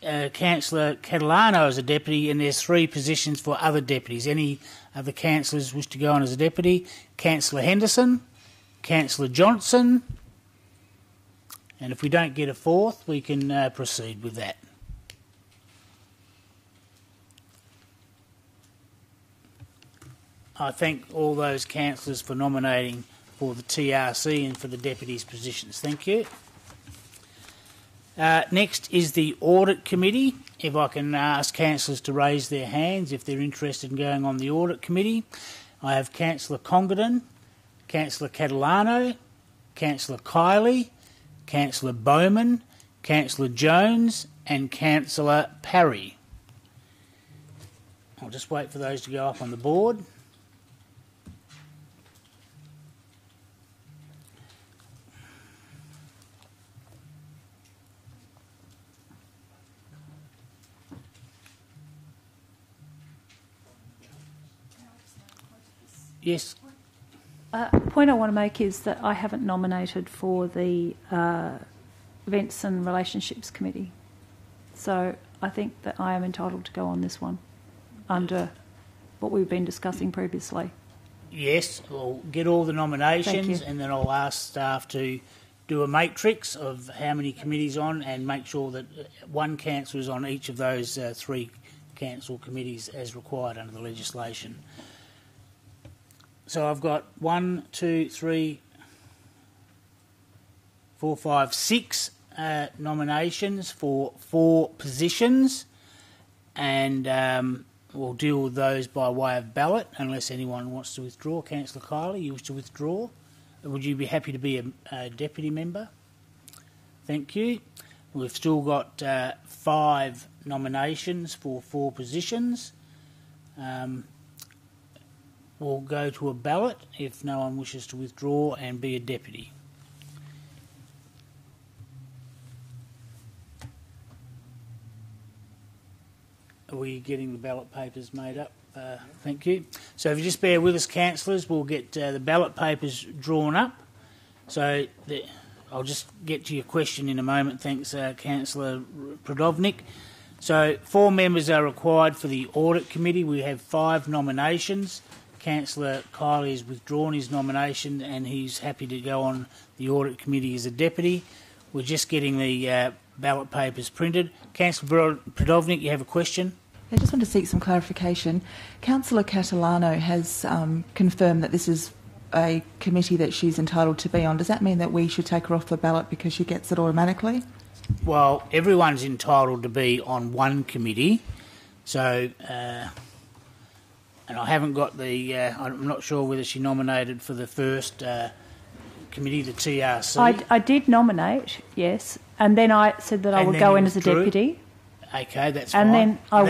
Councillor Catalano as a deputy, and there's 3 positions for other deputies. Any other councillors wish to go on as a deputy? Councillor Henderson, Councillor Johnson, and if we don't get a 4th, we can proceed with that. I thank all those councillors for nominating for the TRC and for the deputies' positions. Thank you. Next is the Audit Committee. If I can ask councillors to raise their hands if they're interested in going on the Audit Committee. I have Councillor Congdon, Councillor Catalano, Councillor Kiley, Councillor Bowman, Councillor Jones and Councillor Parry. I'll just wait for those to go up on the board. Yes. Point I want to make is that I haven't nominated for the Events and Relationships Committee. So I think that I am entitled to go on this one under what we've been discussing previously. Yes, we'll get all the nominations and then I'll ask staff to do a matrix of how many committees on and make sure that one councillor is on each of those 3 council committees as required under the legislation. So I've got 1, 2, 3, 4, 5, 6 nominations for 4 positions, and we'll deal with those by way of ballot unless anyone wants to withdraw. Councillor Kiley, you wish to withdraw? Would you be happy to be a deputy member? Thank you. We've still got 5 nominations for 4 positions. We'll go to a ballot if no one wishes to withdraw and be a deputy. Are we getting the ballot papers made up? Thank you. So if you just bear with us, councillors, we'll get the ballot papers drawn up. So I'll just get to your question in a moment. Thanks, Councillor Prodovnik. So 4 members are required for the Audit Committee. We have 5 nominations. Councillor Kiley has withdrawn his nomination and he's happy to go on the Audit Committee as a deputy. We're just getting the ballot papers printed. Councillor Prodovnik, you have a question? I just want to seek some clarification. Councillor Catalano has confirmed that this is a committee that she's entitled to be on, does that mean that we should take her off the ballot because she gets it automatically? Well, everyone's entitled to be on one committee, so and I haven't got the. I'm not sure whether she nominated for the first committee, the TRC. I did nominate, yes, and then I said that I would go in as a deputy. Okay, that's fine. And then I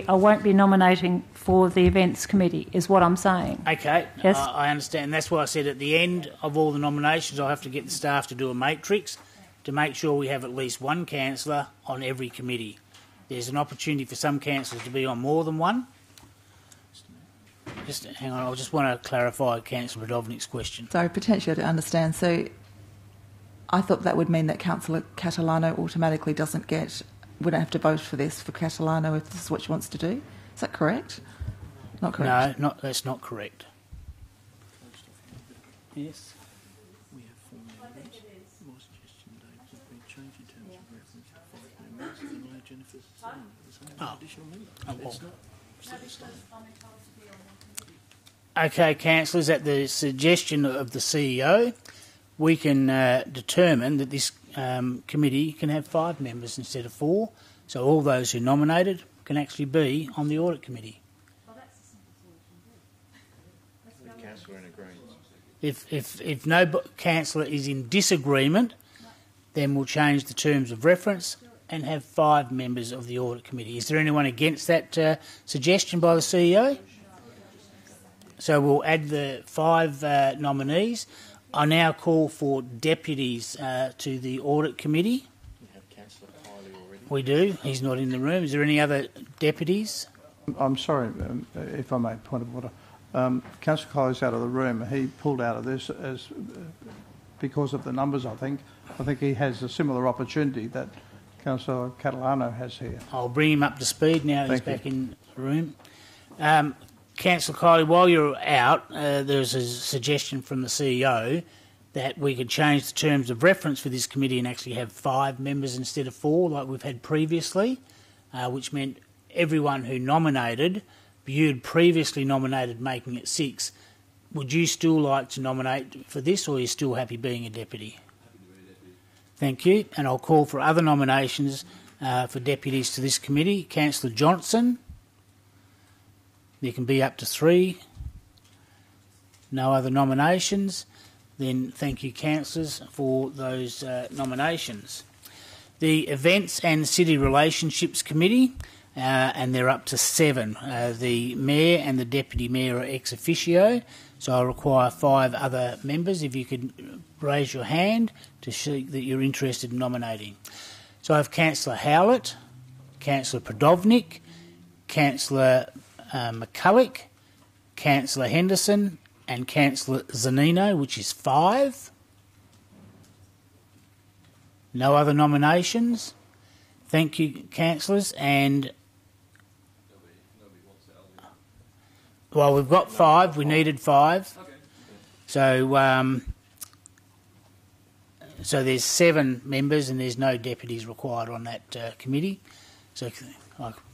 won't be nominating for the events committee, is what I'm saying. Okay, yes, I understand. That's why I said at the end of all the nominations, I'll have to get the staff to do a matrix to make sure we have at least one councillor on every committee. There's an opportunity for some councillors to be on more than one. Just hang on, I just want to clarify Councillor Podovnik's question. So potentially to understand, so I thought that would mean that Councillor Catalano automatically we don't have to vote for this for Catalano if this is what she wants to do. Is that correct? Not correct? No, that's not correct. Yes. We have 4 members. My suggestion, Dave, has been changed in terms of reference to 5 members and allow Jennifer as an additional member. It's not. Okay, councillors, at the suggestion of the CEO, we can determine that this committee can have 5 members instead of 4, so all those who nominated can actually be on the audit committee. If no councillor is in disagreement, then we'll change the terms of reference and have 5 members of the audit committee. Is there anyone against that suggestion by the CEO? So we'll add the 5 nominees. I now call for deputies to the audit committee. We have Councillor Kiley already. We do. He's not in the room. Is there any other deputies? I'm sorry, if I may, point of order. Councillor Kiley's out of the room. He pulled out of this because of the numbers, I think. I think he has a similar opportunity that Councillor Catalano has here. I'll bring him up to speed now. He's back in the room. Councillor Kiley, while you're out, there's a suggestion from the CEO that we could change the terms of reference for this committee and actually have 5 members instead of 4, like we've had previously, which meant everyone who nominated, you'd previously nominated making it 6. Would you still like to nominate for this, or are you still happy being a deputy? Happy to be a deputy. Thank you. And I'll call for other nominations for deputies to this committee. Councillor Johnson. There can be up to 3. No other nominations. Then thank you, councillors, for those nominations. The Events and City Relationships Committee, and they're up to 7. The Mayor and the Deputy Mayor are ex officio, so I require 5 other members. If you could raise your hand to show that you're interested in nominating. So I have Councillor Howlett, Councillor Podovnik, Councillor McCulloch, Councillor Henderson and Councillor Zanino, which is 5. No other nominations. Thank you, councillors. And well, we've got 5. We needed 5. So so there's 7 members and there's no deputies required on that committee. So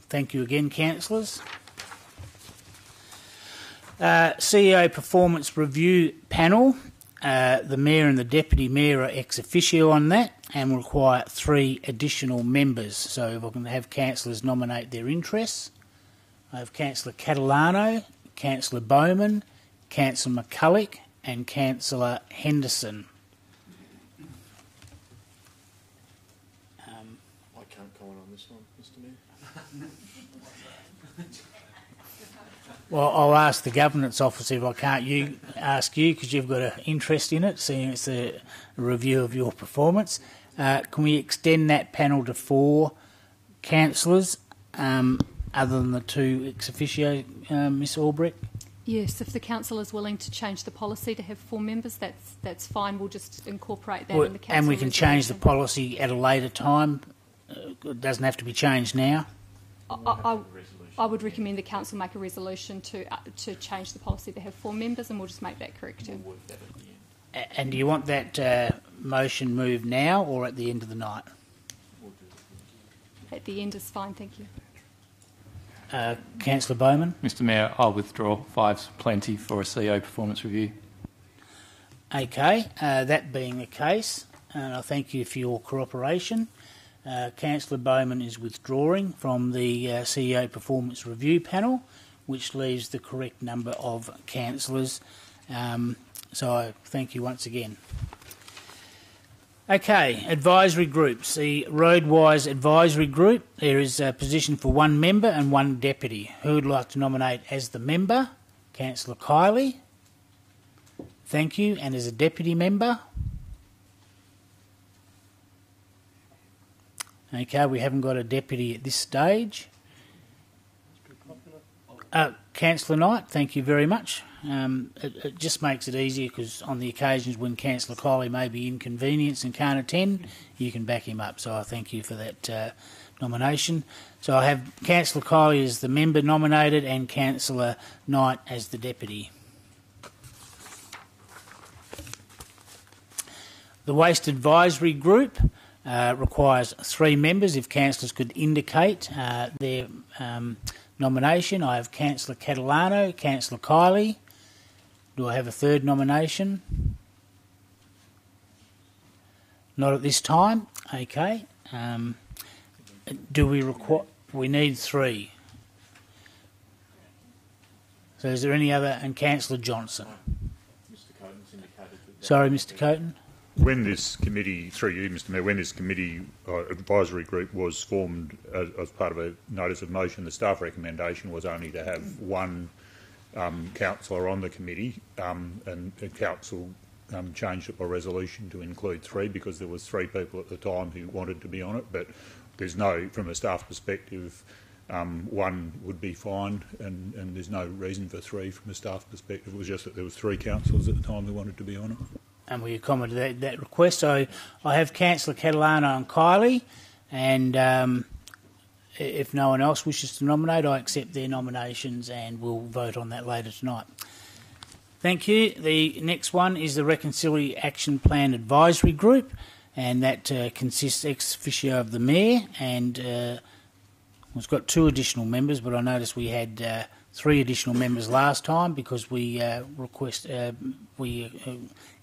thank you again, councillors. CEO Performance Review Panel. The Mayor and the Deputy Mayor are ex officio on that and will require 3 additional members. So if I can have councillors nominate their interests. I have Councillor Catalano, Councillor Bowman, Councillor McCulloch and Councillor Henderson. I can't comment on this one, Mr Mayor. Well, I'll ask the Governance Officer if I can't ask you because you've got an interest in it, seeing it's a review of your performance. Can we extend that panel to 4 councillors other than the 2 ex officio, Ms Albrecht? Yes, if the council is willing to change the policy to have 4 members, that's fine. We'll just incorporate that in the council. And we can change the policy at a later time. It doesn't have to be changed now. I would recommend the council make a resolution to change the policy to have 4 members, and we'll just make that corrective. And do you want that motion moved now or at the end of the night? At the end is fine, thank you. Councillor Bowman? Mr Mayor, I'll withdraw. 5's plenty for a CEO performance review. Okay, that being the case, and I thank you for your cooperation. Councillor Bowman is withdrawing from the CEO Performance Review Panel, which leaves the correct number of councillors. So I thank you once again. Okay, advisory groups. The Roadwise Advisory Group, there is a position for one member and one deputy. Who would like to nominate as the member? Councillor Kiley. Thank you. And as a deputy member? Okay, we haven't got a deputy at this stage. Councillor Knight, thank you very much. It just makes it easier because on the occasions when Councillor Kiley may be inconvenienced and can't attend, you can back him up. So I thank you for that nomination. So I have Councillor Kiley as the member nominated and Councillor Knight as the deputy. The Waste Advisory Group requires 3 members. If councillors could indicate their nomination. I have Councillor Catalano, Councillor Kiley. Do I have a third nomination? Not at this time. Okay. Do we require? We need 3. So is there any other? And Councillor Johnson. Mr. Coaten's indicated. Sorry, Mr. Coaten. When this committee, through you, Mr. Mayor, when this committee advisory group was formed as part of a notice of motion, the staff recommendation was only to have one councillor on the committee, and the council changed it by resolution to include 3 because there was 3 people at the time who wanted to be on it. But there's no, from a staff perspective, 1 would be fine, and there's no reason for 3 from a staff perspective. It was just that there was 3 councillors at the time who wanted to be on it. And we accommodated that request. So I have Councillor Catalano and Kiley, and if no one else wishes to nominate, I accept their nominations and we'll vote on that later tonight. Thank you. The next one is the Reconciliation Action Plan Advisory Group, and that consists ex officio of the Mayor, and it's got 2 additional members, but I noticed we had 3 additional members last time because we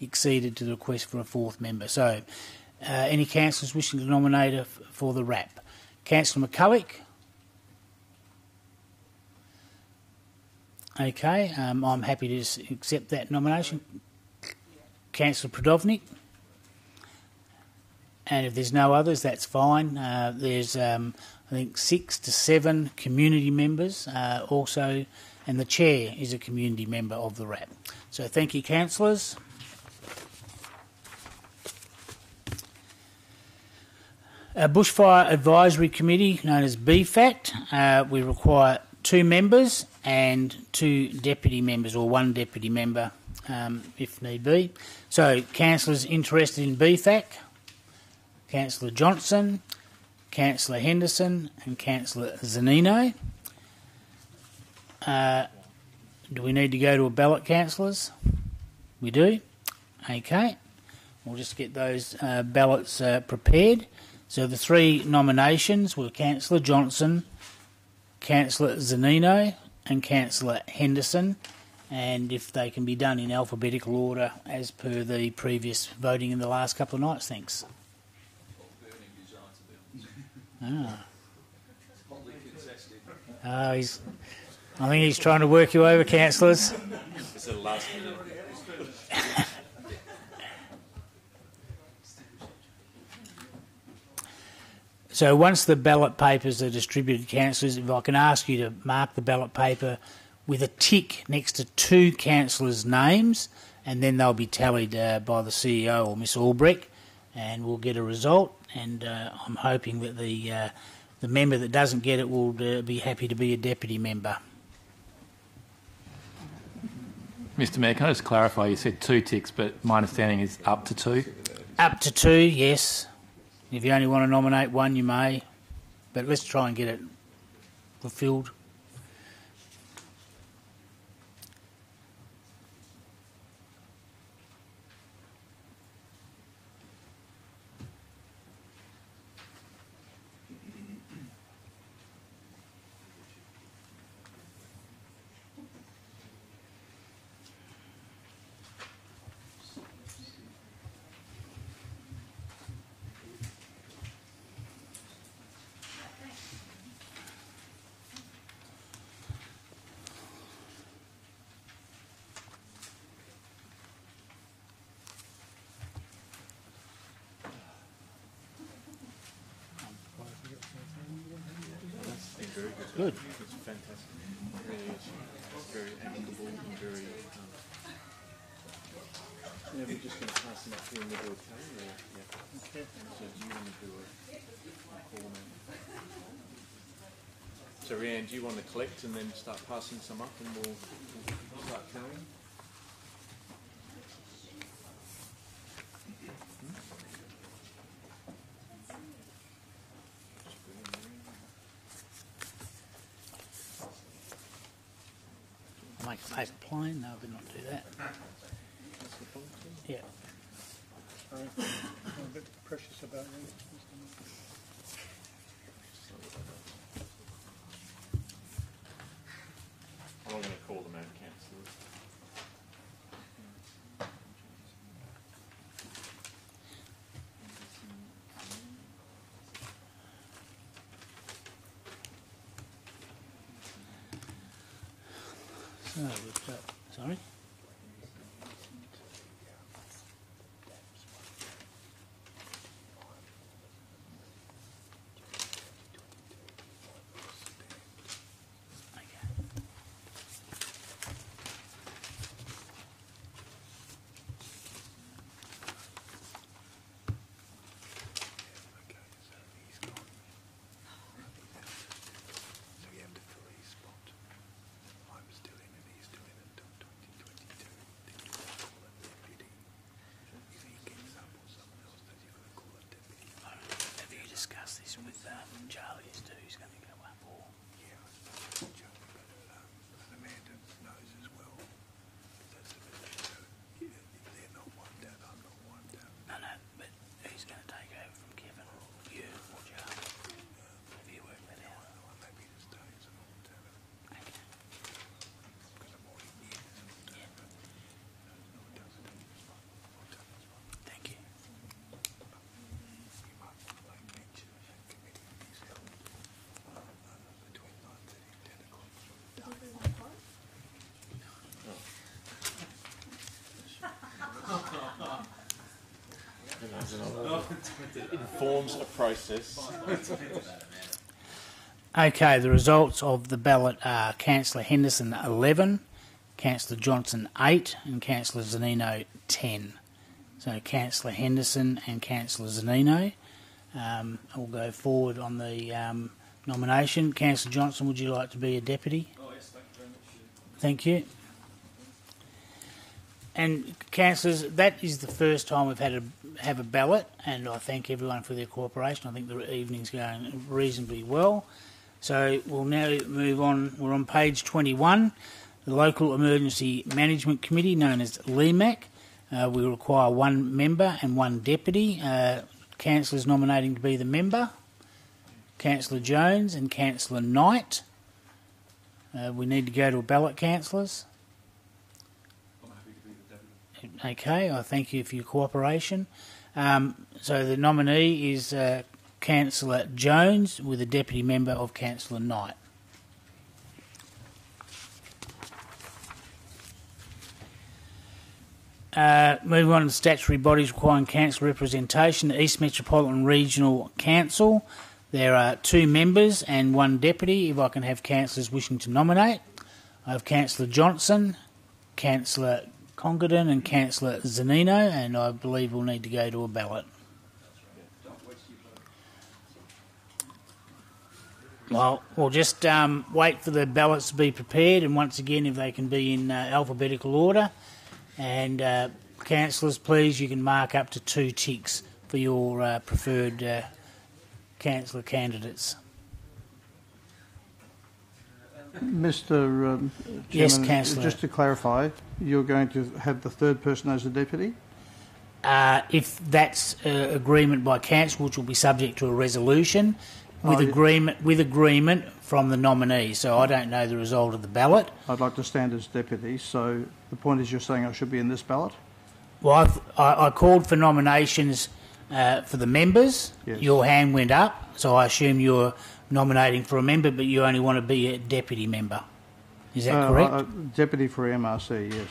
exceeded to the request for a 4th member. So, any councillors wishing to nominate for the RAP? Councillor McCulloch. Okay, I'm happy to accept that nomination. Councillor Prodovnik. And if there's no others, that's fine. There's I think 6 to 7 community members also, and the chair is a community member of the RAP. So thank you, councillors. Bushfire Advisory Committee, known as BFAT, we require 2 members and 2 deputy members, or 1 deputy member if need be. So councillors interested in BFAC? Councillor Johnson, Councillor Henderson and Councillor Zanino. Do we need to go to a ballot, councillors? We do? Okay. We'll just get those ballots prepared. So the 3 nominations were Councillor Johnson, Councillor Zanino and Councillor Henderson, and if they can be done in alphabetical order as per the previous voting in the last couple of nights, thanks. I think he's trying to work you over, councillors. So once the ballot papers are distributed, councillors, if I can ask you to mark the ballot paper with a tick next to 2 councillors' names, and then they'll be tallied by the CEO or Miss Albrecht, and we'll get a result. And I'm hoping that the member that doesn't get it will be happy to be a deputy member. Mr Mayor, can I just clarify? You said 2 ticks, but my understanding is up to 2? Up to 2, yes. If you only want to nominate 1, you may. But let's try and get it fulfilled. Good. It's fantastic. It really is. It's very amicable and very. Yeah, we're just going to pass them up here in the middle of the table. Yeah. Okay. So do you want to do a call now? So Rhiannon, do you want to collect and then start passing some up and we'll start counting? Make a paper plane? No, we not do that. Yeah. Sorry, I'm a bit precious about it. I'm going to call them out councillors. So we've got, sorry? Discuss this with Charlie as to who's going to go up or... Amanda knows as well. That's a bit, they're not one down, I'm not one down. No, but who's going to take over from Kevin? You or Charlie? Have you worked that out? I'm happy to stay as an alternate. Okay. Because I'm already here as an alternate. Thank you. You might like mention that committee is held between 9:30 and 10 o'clock. It informs a process. Okay, the results of the ballot are Councillor Henderson 11, Councillor Johnson 8 and Councillor Zanino 10. So Councillor Henderson and Councillor Zanino will go forward on the nomination. Councillor Johnson, would you like to be a deputy? Oh, yes, thank you very much. Thank you. And councillors, that is the first time we've had have a ballot, and I thank everyone for their cooperation. I think the evening's going reasonably well. So we'll now move on. We're on page 21, the Local Emergency Management Committee, known as LEMAC. We require one member and one deputy. Councillors nominating to be the member, Councillor Jones and Councillor Knight. We need to go to a ballot, councillors. Okay, I thank you for your cooperation. So the nominee is Councillor Jones with a deputy member of Councillor Knight. Moving on to the statutory bodies requiring council representation. The East Metropolitan Regional Council. There are 2 members and 1 deputy. If I can have councillors wishing to nominate. I have Councillor Johnson, Councillor Congdon and Councillor Zanino, and I believe we'll need to go to a ballot. Well, we'll just wait for the ballots to be prepared, and once again, if they can be in alphabetical order. And councillors, please, you can mark up to 2 ticks for your preferred councillor candidates. Mr. Chairman, Yes, Councillor. just to clarify, you're going to have the third person as a deputy? If that's agreement by council, which will be subject to a resolution, with agreement from the nominee. So I don't know the result of the ballot. I'd like to stand as deputy, so the point is you're saying I should be in this ballot? Well, I called for nominations for the members. Yes. Your hand went up, so I assume you're nominating for a member, but you only want to be a deputy member. Is that correct? Deputy for EMRC, yes.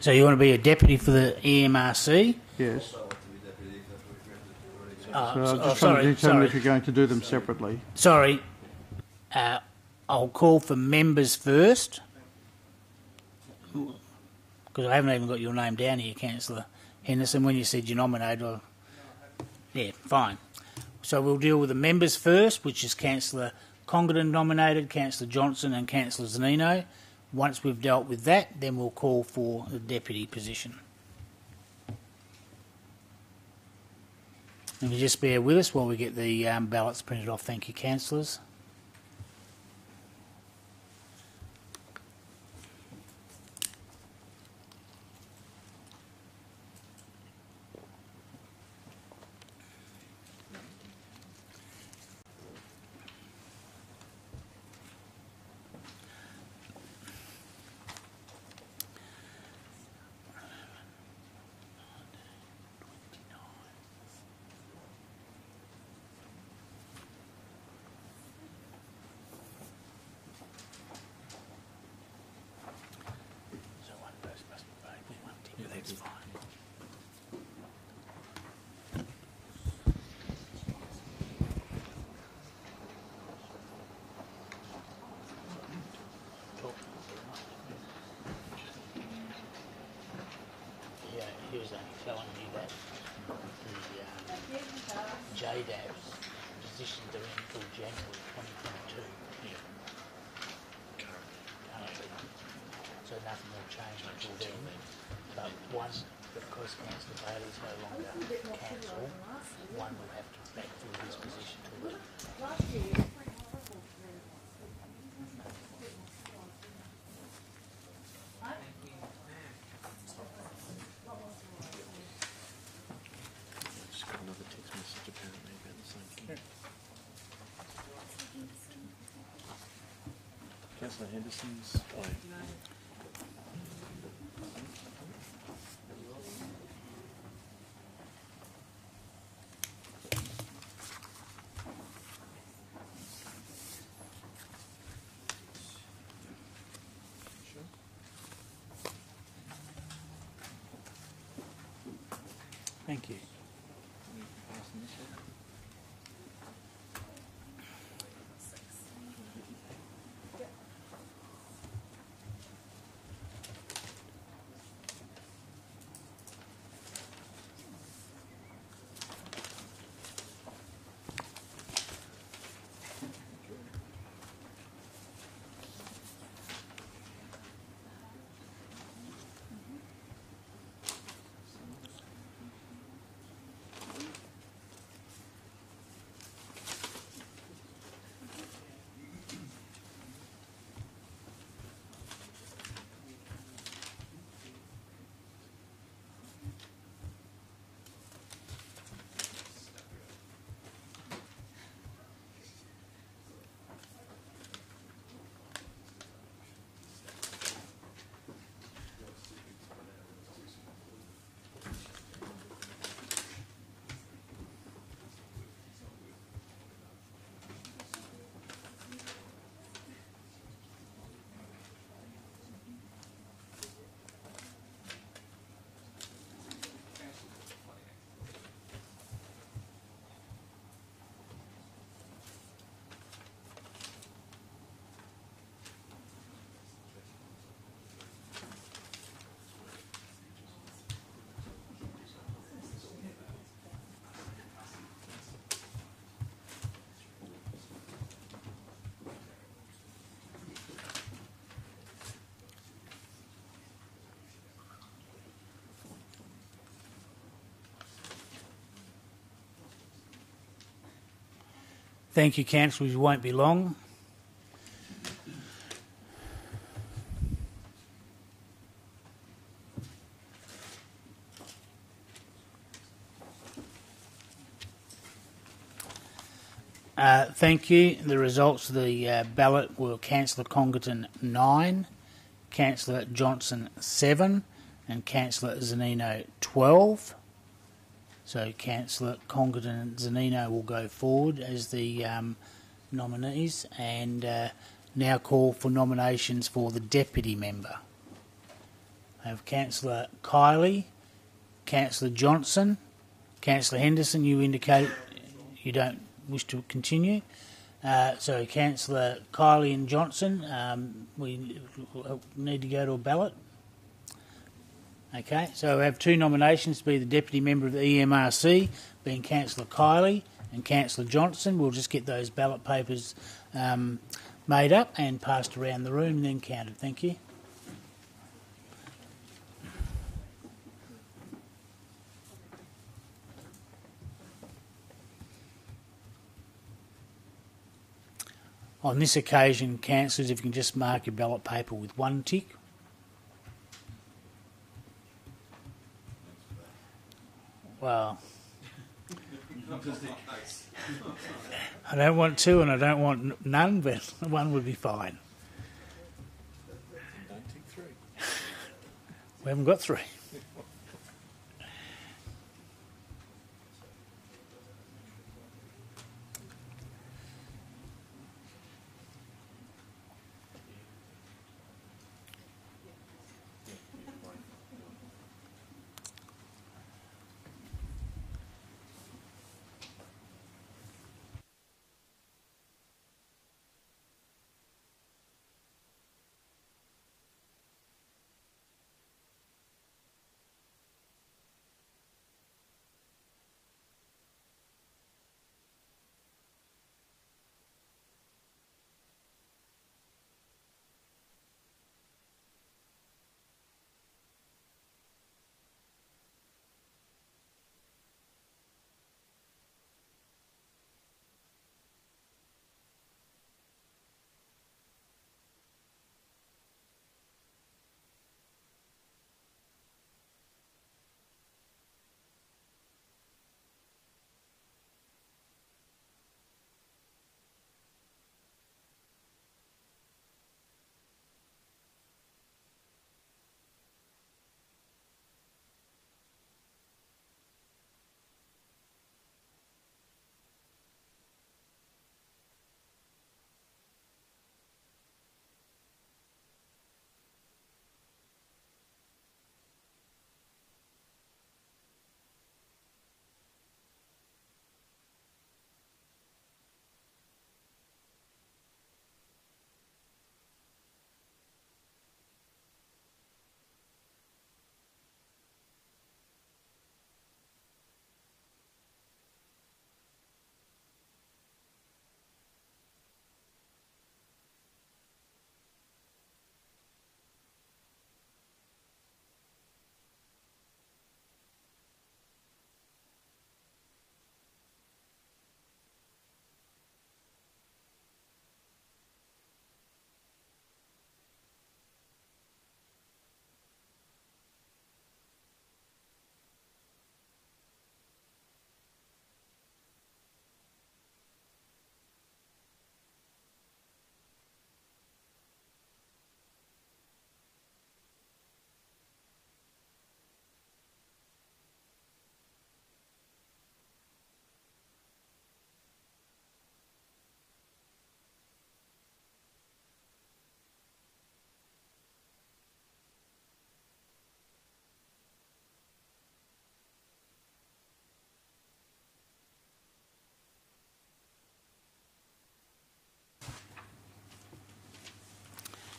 So you want to be a deputy for the EMRC? Yes. So I'm Oh, just trying to determine if you're going to do them separately. Sorry. I'll call for members first, because I haven't even got your name down here, Councillor Henderson. When you said you nominated, yeah, fine. So we'll deal with the members first, which is Councillor Congdon nominated, Councillor Johnson and Councillor Zanino. Once we've dealt with that, then we'll call for the deputy position. If you just bear with us while we get the ballots printed off. Thank you, councillors. That's fine. Yeah, he was only telling me that the JDAV's position to end until January 2022. Yeah. Currently. So nothing will change until then. But one, because Councillor Bailey is no longer council, one will have to backfill his position till then. Just got another text message apparently about the same thing. Councillor Henderson's. Oh, Thank you. Thank you, councillors. We won't be long. Thank you. The results of the ballot were Councillor Congdon 9, Councillor Johnson 7 and Councillor Zanino 12. So Councillor Congdon and Zanino will go forward as the nominees, and now call for nominations for the deputy member. I have Councillor Kiley, Councillor Johnson, Councillor Henderson. You indicate you don't wish to continue. So Councillor Kiley and Johnson, we need to go to a ballot. Okay, so we have two nominations to be the Deputy Member of the EMRC, being Councillor Kiley and Councillor Johnson. We'll just get those ballot papers made up and passed around the room and then counted. Thank you. On this occasion, councillors, if you can just mark your ballot paper with one tick. Well, I don't want two and I don't want none, but one would be fine. Don't take three. We haven't got three.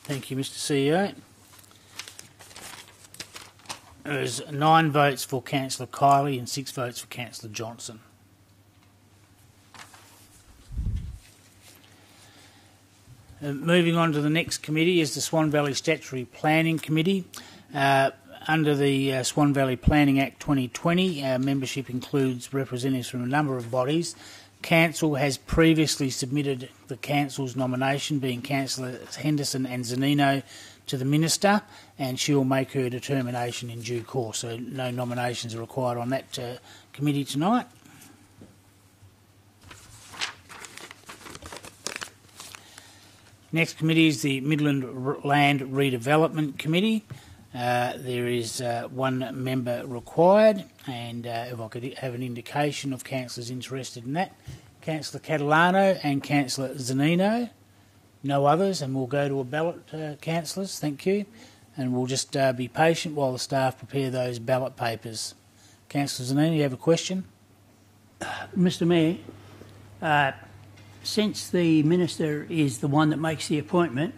Thank you, Mr. CEO. There's 9 votes for Councillor Kiley and 6 votes for Councillor Johnson. Moving on to the next committee is the Swan Valley Statutory Planning Committee. Under the Swan Valley Planning Act 2020, membership includes representatives from a number of bodies. Council has previously submitted the Council's nomination, being Councillors Henderson and Zanino, to the Minister, and she will make her determination in due course. So no nominations are required on that committee tonight. Next committee is the Midland Land Redevelopment Committee. There is 1 member required, and if I could have an indication of councillors interested in that. Councillor Catalano and Councillor Zanino. No others, and we'll go to a ballot, councillors. Thank you. And we'll just be patient while the staff prepare those ballot papers. Councillor Zanino, you have a question? Mr. Mayor, since the minister is the one that makes the appointment,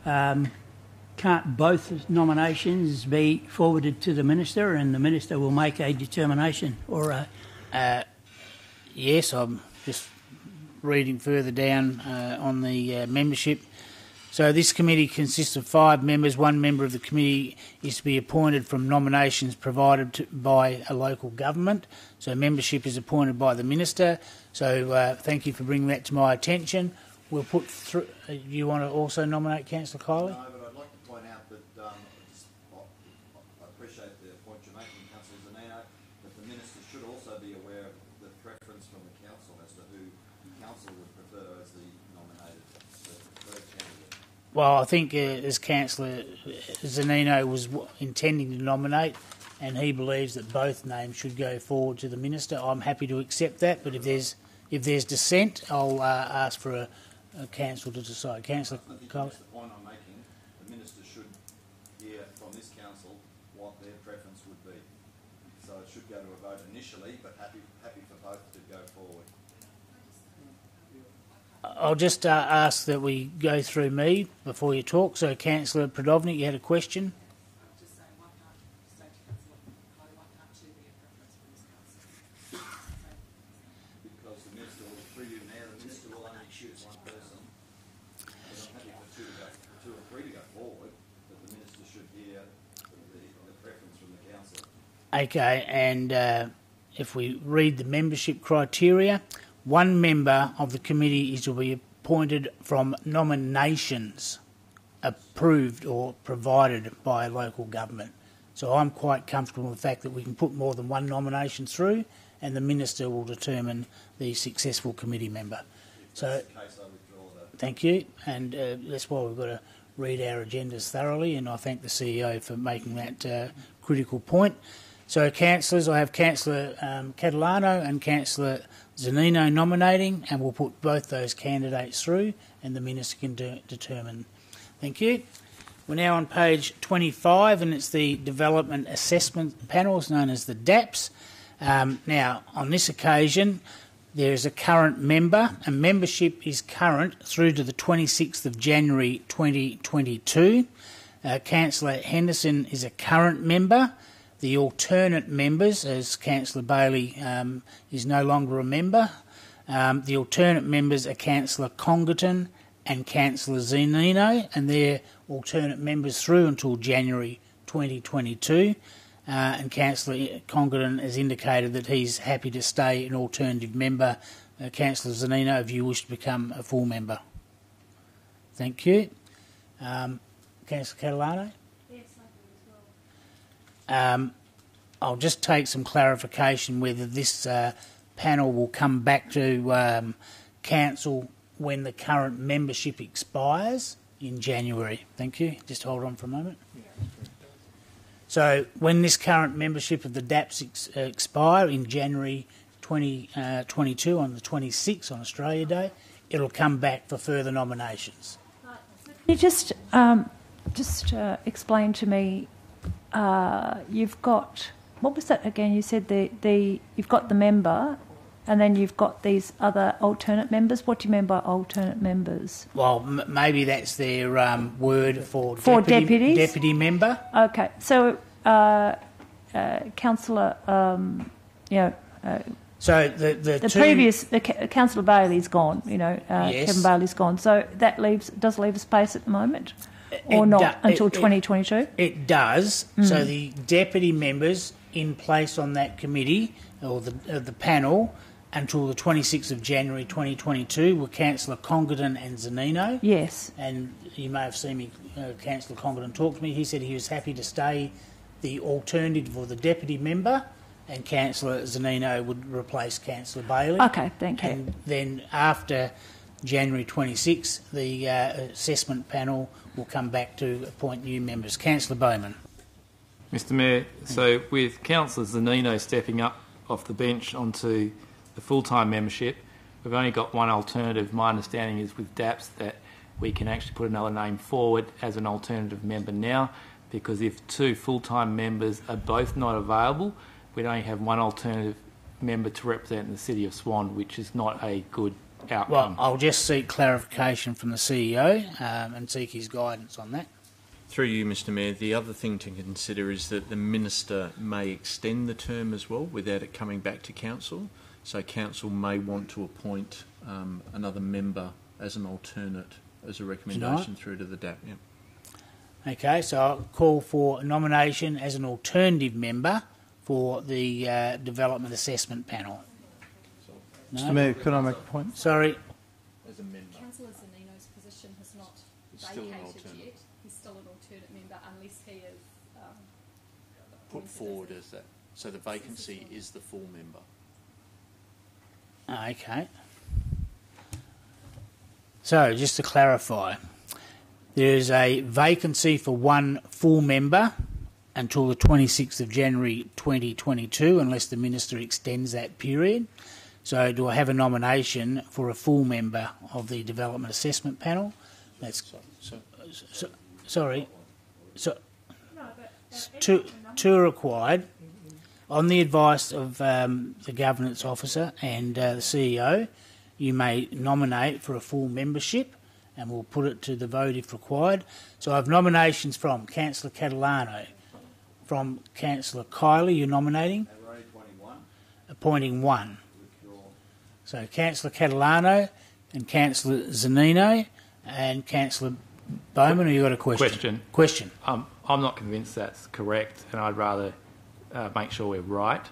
can't both nominations be forwarded to the minister and the minister will make a determination or a... Yes, I'm just reading further down on the membership. So this committee consists of 5 members. 1 member of the committee is to be appointed from nominations provided by a local government. So membership is appointed by the minister. So thank you for bringing that to my attention. We'll put through... you want to also nominate Councillor Kiley? No, but I'd like to point out that I appreciate the point you're making, Councillor Zanino, but the minister should also be aware of the preference from the council as to who the council would prefer as the nominated, the preferred candidate. Well, I think as Councillor Zanino was intending to nominate, and he believes that both names should go forward to the minister, I'm happy to accept that. But if there's dissent, I'll ask for a council to decide. Councillor Cole. That's the point I'm making. The minister should hear from this council what their preference would be. So it should go to a vote initially, but happy for both to go forward. I'll just ask that we go through me before you talk. So, Councillor Prodovnik, you had a question? Because the minister will, through you now, the minister will only choose one person. And I'm happy for two or three to go forward, but the minister should hear the preference from the council. Okay, and if we read the membership criteria, 1 member of the committee is to be appointed from nominations approved or provided by a local government. So I'm quite comfortable with the fact that we can put more than 1 nomination through and the minister will determine the successful committee member. So, thank you, and that's why we've got to read our agendas thoroughly, and I thank the CEO for making that critical point. So, councillors, I have Councillor Catalano and Councillor Zanino nominating, and we'll put both those candidates through, and the minister can determine. Thank you. We're now on page 25, and it's the Development Assessment Panels, known as the DAPs. Now, on this occasion, there is a current member, and membership is current through to the 26th of January 2022. Councillor Henderson is a current member. The alternate members, as Councillor Bailey is no longer a member, the alternate members are Councillor Congerton and Councillor Zanino, and they're alternate members through until January 2022. And Councillor Congerton has indicated that he's happy to stay an alternative member. Councillor Zanino, if you wish to become a full member. Thank you. Councillor Catalano? Yes, I do as well. I'll just take some clarification whether this panel will come back to council when the current membership expires in January. Thank you. Just hold on for a moment. So when this current membership of the DAPs expire in January 2022 on the 26th on Australia Day, it'll come back for further nominations. Can you just explain to me, you've got, what was that again? You said you've got the member and then you've got these other alternate members. What do you mean by alternate members? Well, maybe that's their word for deputies? Deputy member. Okay, so Councillor, so the previous Councillor Bailey's gone. Yes. Kevin Bailey's gone. So that does leave a space at the moment, or not until 2022. It does. So the deputy members in place on that committee or the panel until the 26th of January 2022 were Councillor Congerton and Zanino. Yes. And you may have seen me, Councillor Congerton talk to me. He said he was happy to stay the alternative for the deputy member, and Councillor Zanino would replace Councillor Bailey. Okay, thank you. And then after January 26th, the assessment panel will come back to appoint new members. Councillor Bowman. Mr Mayor, so with Councillor Zanino stepping up off the bench onto the full-time membership, we've only got one alternative. My understanding is with DAPS that we can actually put another name forward as an alternative member now, because if 2 full-time members are both not available, we'd only have one alternative member to represent the City of Swan, which is not a good Well, outcome. I'll just seek clarification from the CEO and seek his guidance on that. Through you, Mr Mayor, the other thing to consider is that the Minister may extend the term as well without it coming back to Council. So Council may want to appoint another member as an alternate, as a recommendation through to the DAP. Yeah. Okay, so I'll call for a nomination as an alternative member for the Development Assessment Panel. No? Mr Mayor, could I make a point? Sorry. As a member. Councillor Zanino's position has not still an vacated alternate. yet. He's still an alternate member unless he is Put forward as that. So the vacancy is the full member. Okay. So, just to clarify, there is a vacancy for one full member until the 26th of January 2022, unless the Minister extends that period. So, do I have a nomination for a full member of the Development Assessment Panel? That's sorry. So, two are required. On the advice of the Governance Officer and the CEO, you may nominate for a full membership, and we'll put it to the vote if required. So I have nominations from Councillor Catalano, from Councillor Kiley. You're nominating? Appointing one. So Councillor Catalano and Councillor Zanino and Councillor Bowman. Have you got a question? Question. I'm not convinced that's correct, and I'd rather make sure we're right,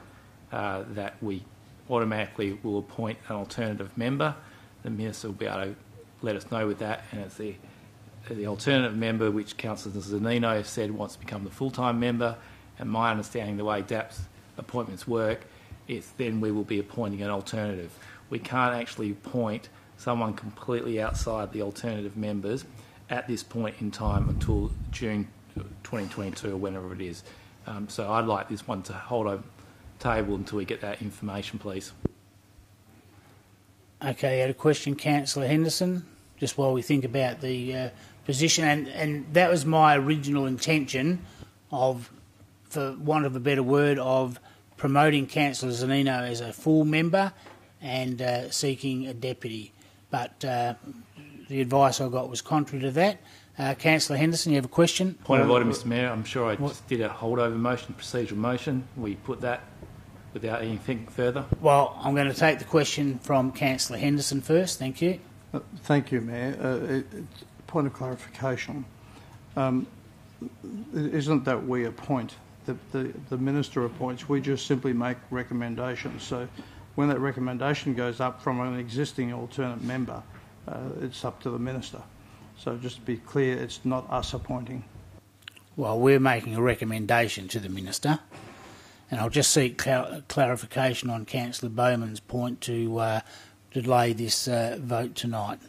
that we automatically will appoint an alternative member. The Minister will be able to let us know with that, and it's the alternative member which Councillor Zanino said wants to become the full-time member, and my understanding the way DAP's appointments work, it's then we will be appointing an alternative. We can't actually appoint someone completely outside the alternative members at this point in time until June 2022 or whenever it is. So I'd like this one to hold over table until we get that information, please. Okay, you had a question, Councillor Henderson, just while we think about the position, and that was my original intention of, for want of a better word, of promoting Councillor Zanino as a full member and seeking a deputy. But the advice I got was contrary to that. Councillor Henderson, you have a question? Point of order, Mr Mayor. I'm sure I just did a holdover motion, procedural motion. We put that without anything further. Well, I'm going to take the question from Councillor Henderson first. Thank you. Thank you, Mayor. Point of clarification. It isn't that we appoint, the Minister appoints. We just simply make recommendations. So when that recommendation goes up from an existing alternate member, it's up to the Minister. So just to be clear, it's not us appointing. Well, we're making a recommendation to the Minister, and I'll just seek clarification on Councillor Bowman's point to delay this vote tonight.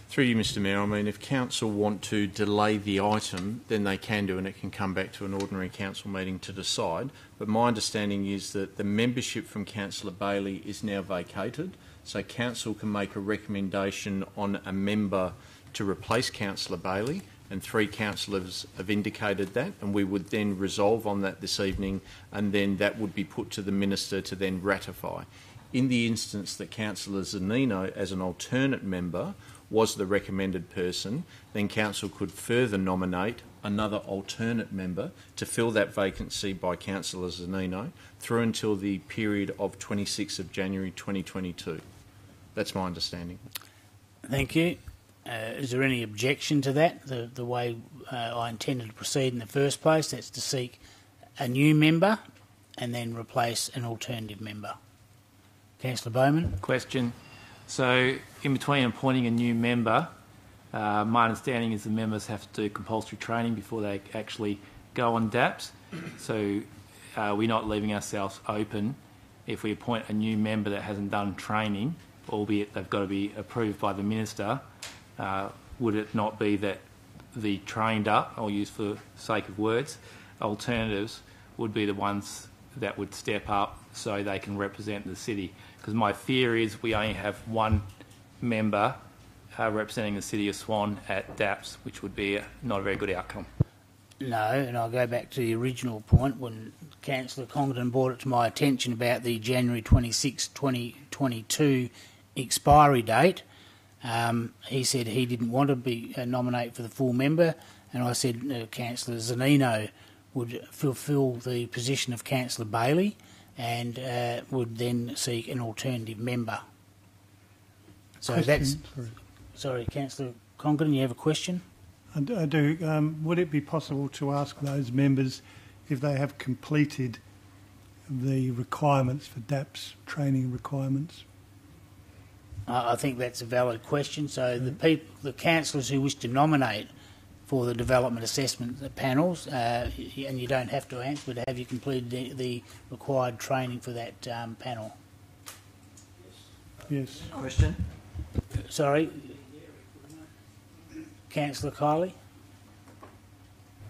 Through you, Mr Mayor, I mean, if Council want to delay the item, then they can do, and it can come back to an ordinary Council meeting to decide. But my understanding is that the membership from Councillor Bailey is now vacated, so Council can make a recommendation on a member to replace Councillor Bailey, and 3 councillors have indicated that, and we would then resolve on that this evening, and then that would be put to the Minister to then ratify. In the instance that Councillor Zanino, as an alternate member, was the recommended person, then Council could further nominate another alternate member to fill that vacancy by Councillor Zanino through until the period of 26th of January 2022. That's my understanding. Thank you. Is there any objection to that, the way I intended to proceed in the first place? That's to seek a new member and then replace an alternative member. Councillor Bowman. Question. So in between appointing a new member, my understanding is the members have to do compulsory training before they actually go on DAPS. So we're not leaving ourselves open if we appoint a new member that hasn't done training, albeit they've got to be approved by the Minister. Would it not be that the trained up, I'll use for sake of words, alternatives would be the ones that would step up so they can represent the city? Because my fear is we only have one member representing the City of Swan at DAPS, which would be not a very good outcome. No, and I'll go back to the original point when Councillor Congdon brought it to my attention about the January 26, 2022 expiry date. He said he didn't want to be nominated for the full member, and I said Councillor Zanino would fulfil the position of Councillor Bailey and would then seek an alternative member. So Question, sorry, Councillor Congdon, you have a question? I do. Would it be possible to ask those members if they have completed the requirements for DAPS training requirements? I think that's a valid question. So the councillors who wish to nominate for the development assessment panels, and you don't have to answer, but have you completed the required training for that panel? Yes. Question? Sorry, Councillor Kiley?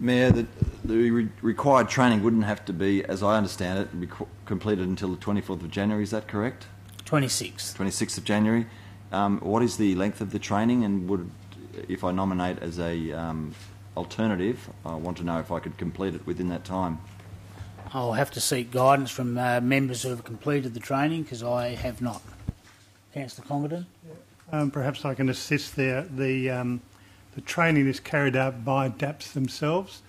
Mayor, the required training wouldn't have to be, as I understand it, completed until the 24th of January, is that correct? 26th. 26th of January. What is the length of the training, and would, if I nominate as a alternative, I want to know if I could complete it within that time? I'll have to seek guidance from members who have completed the training, because I have not. Councillor Congdon? Perhaps I can assist there. The training is carried out by DAPS themselves.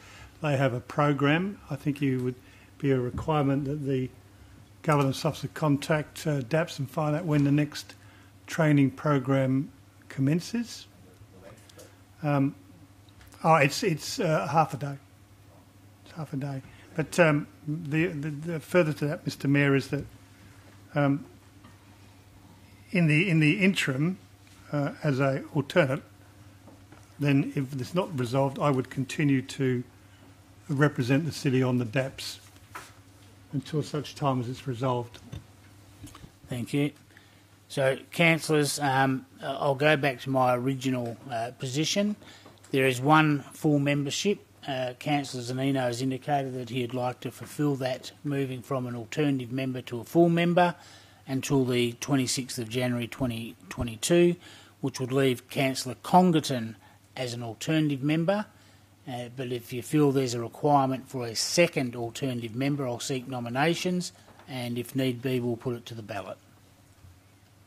They have a program. I think it would be a requirement that the governance officer contact DAPS and find out when the next training program commences. It's half a day. It's half a day. But the further to that, Mr. Mayor, is that in the interim, as a alternate, then if it's not resolved, I would continue to represent the city on the DAPS until such time as it's resolved. Thank you. So, councillors, I'll go back to my original position. There is one full membership. Councillor Zanino has indicated that he'd like to fulfil that, moving from an alternative member to a full member until the 26th of January 2022, which would leave Councillor Congdon as an alternative member. But if you feel there's a requirement for a second alternative member, I'll seek nominations, and if need be, we'll put it to the ballot.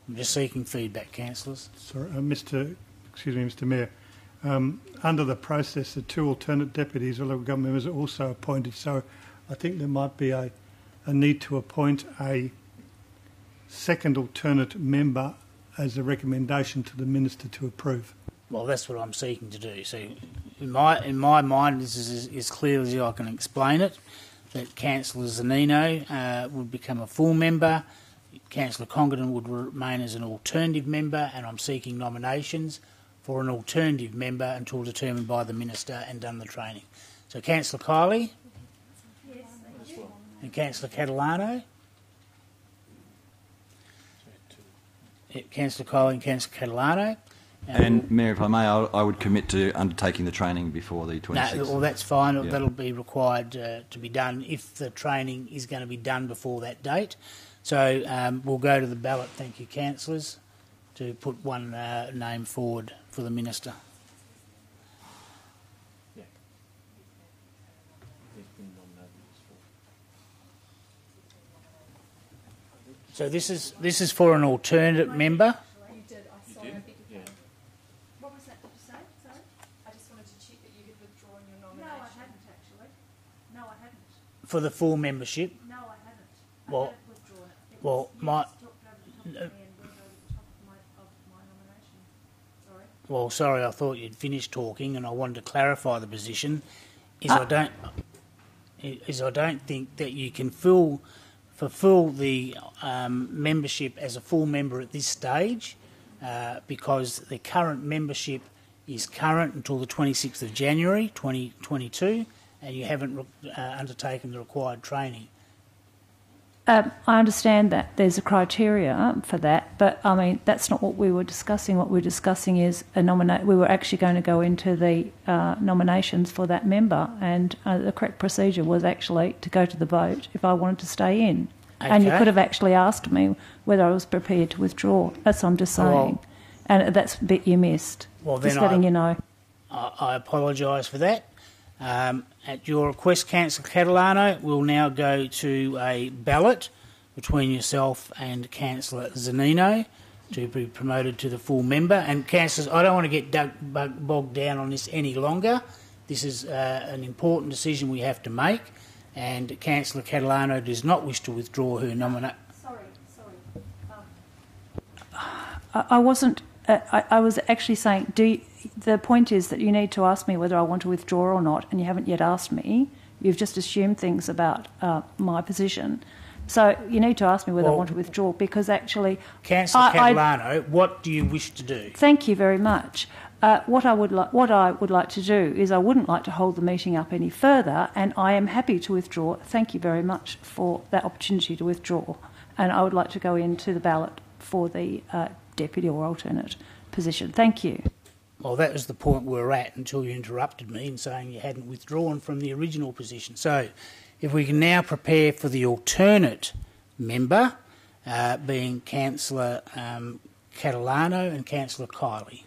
I'm just seeking feedback, councillors. Sorry, Mr. Mayor. Under the process, the two alternate deputies or local government members are also appointed, so I think there might be a need to appoint a second alternate member as a recommendation to the Minister to approve. Well, that's what I'm seeking to do. So, in my mind, this is as clear as I can explain it, that Councillor Zanino would become a full member, Councillor Congdon would remain as an alternative member, and I'm seeking nominations for an alternative member until determined by the Minister and done the training. So, Councillor Kiley? Yes, thank you. And Councillor Catalano? Councillor Kiley and Councillor Catalano. And Mayor, if I may, I would commit to undertaking the training before the 26th. No, well, that's fine. Yeah. That'll be required to be done if the training is going to be done before that date. So we'll go to the ballot. Thank you, councillors, to put one name forward for the Minister. Yeah. So this is for an alternate member. You did. I saw did? Yeah. What was that? Did you say? Sorry? I just wanted to check that you had withdrawn your nomination. No, I hadn't actually. No, I hadn't. For the full membership. No, I haven't. Well, I haven't withdrawn it. well, my. Well, sorry, I thought you'd finished talking, and I wanted to clarify the position. I don't think that you can fulfil the membership as a full member at this stage, because the current membership is current until the 26th of January 2022, and you haven't undertaken the required training. I understand that there's a criteria for that, but I mean that's not what we were discussing. What we're discussing is a nominate. We were actually going to go into the nominations for that member, and the correct procedure was actually to go to the vote if I wanted to stay in. Okay. And you could have actually asked me whether I was prepared to withdraw. That's what I'm just saying, well, and that's a bit you missed. Well, just letting you know. I apologise for that. At your request, Councillor Catalano, we'll now go to a ballot between yourself and Councillor Zanino to be promoted to the full member. And councillors, I don't want to get bogged down on this any longer. This is an important decision we have to make, and Councillor Catalano does not wish to withdraw her nomination. Sorry. I wasn't. I was actually saying, the point is that you need to ask me whether I want to withdraw or not, and you haven't yet asked me. You've just assumed things about my position. So you need to ask me whether I want to withdraw, because actually... Councillor Catalano, what do you wish to do? Thank you very much. What I would like to do is I wouldn't like to hold the meeting up any further, and I am happy to withdraw. Thank you very much for that opportunity to withdraw. And I would like to go into the ballot for the deputy or alternate position. Thank you. Well, that was the point we were at until you interrupted me in saying you hadn't withdrawn from the original position. So if we can now prepare for the alternate member, being Councillor Catalano and Councillor Kiley.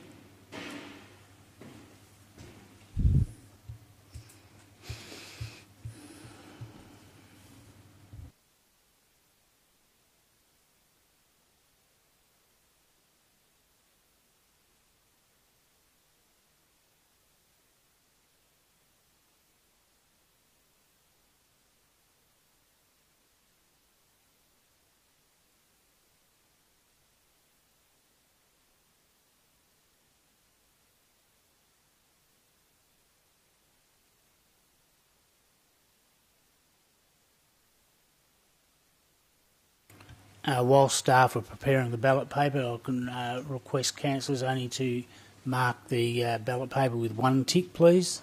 While staff are preparing the ballot paper, I can request councillors only to mark the ballot paper with one tick, please.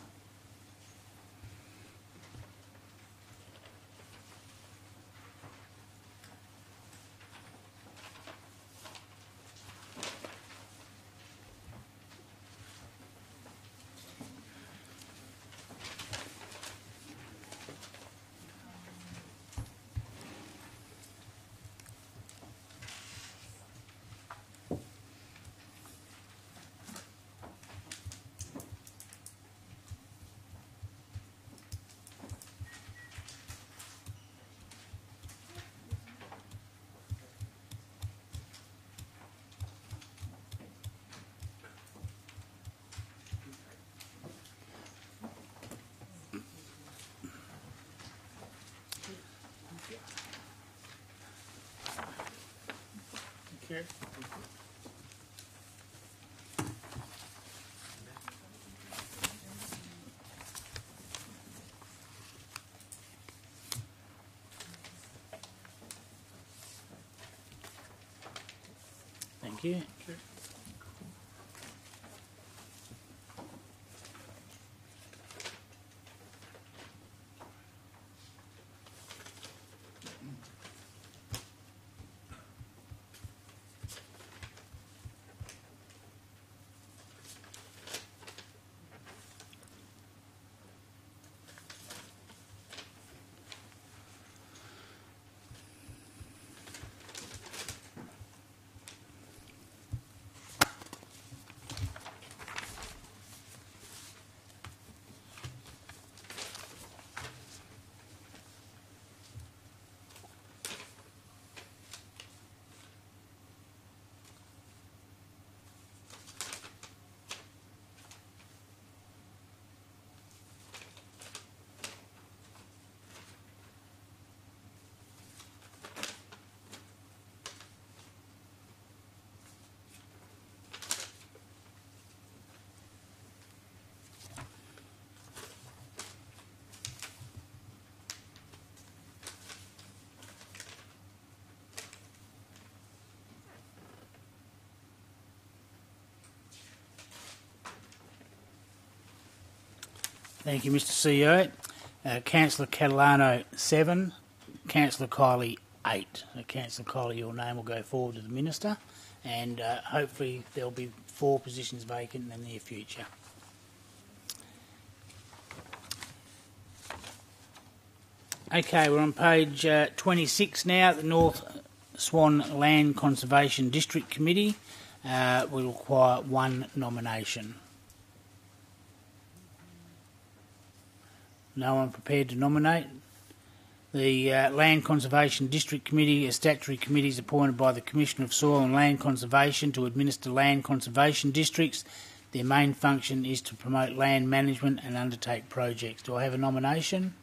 Okay. Thank you. Okay. Thank you, Mr. CEO. Councillor Catalano, 7. Councillor Kiley, 8. So, Councillor Kiley, your name will go forward to the Minister, and hopefully there'll be 4 positions vacant in the near future. Okay, we're on page 26 now, the North Swan Land Conservation District Committee. We require 1 nomination. No one prepared to nominate. The Land Conservation District Committee, a statutory committee, is appointed by the Commissioner of Soil and Land Conservation to administer land conservation districts. Their main function is to promote land management and undertake projects. Do I have a nomination?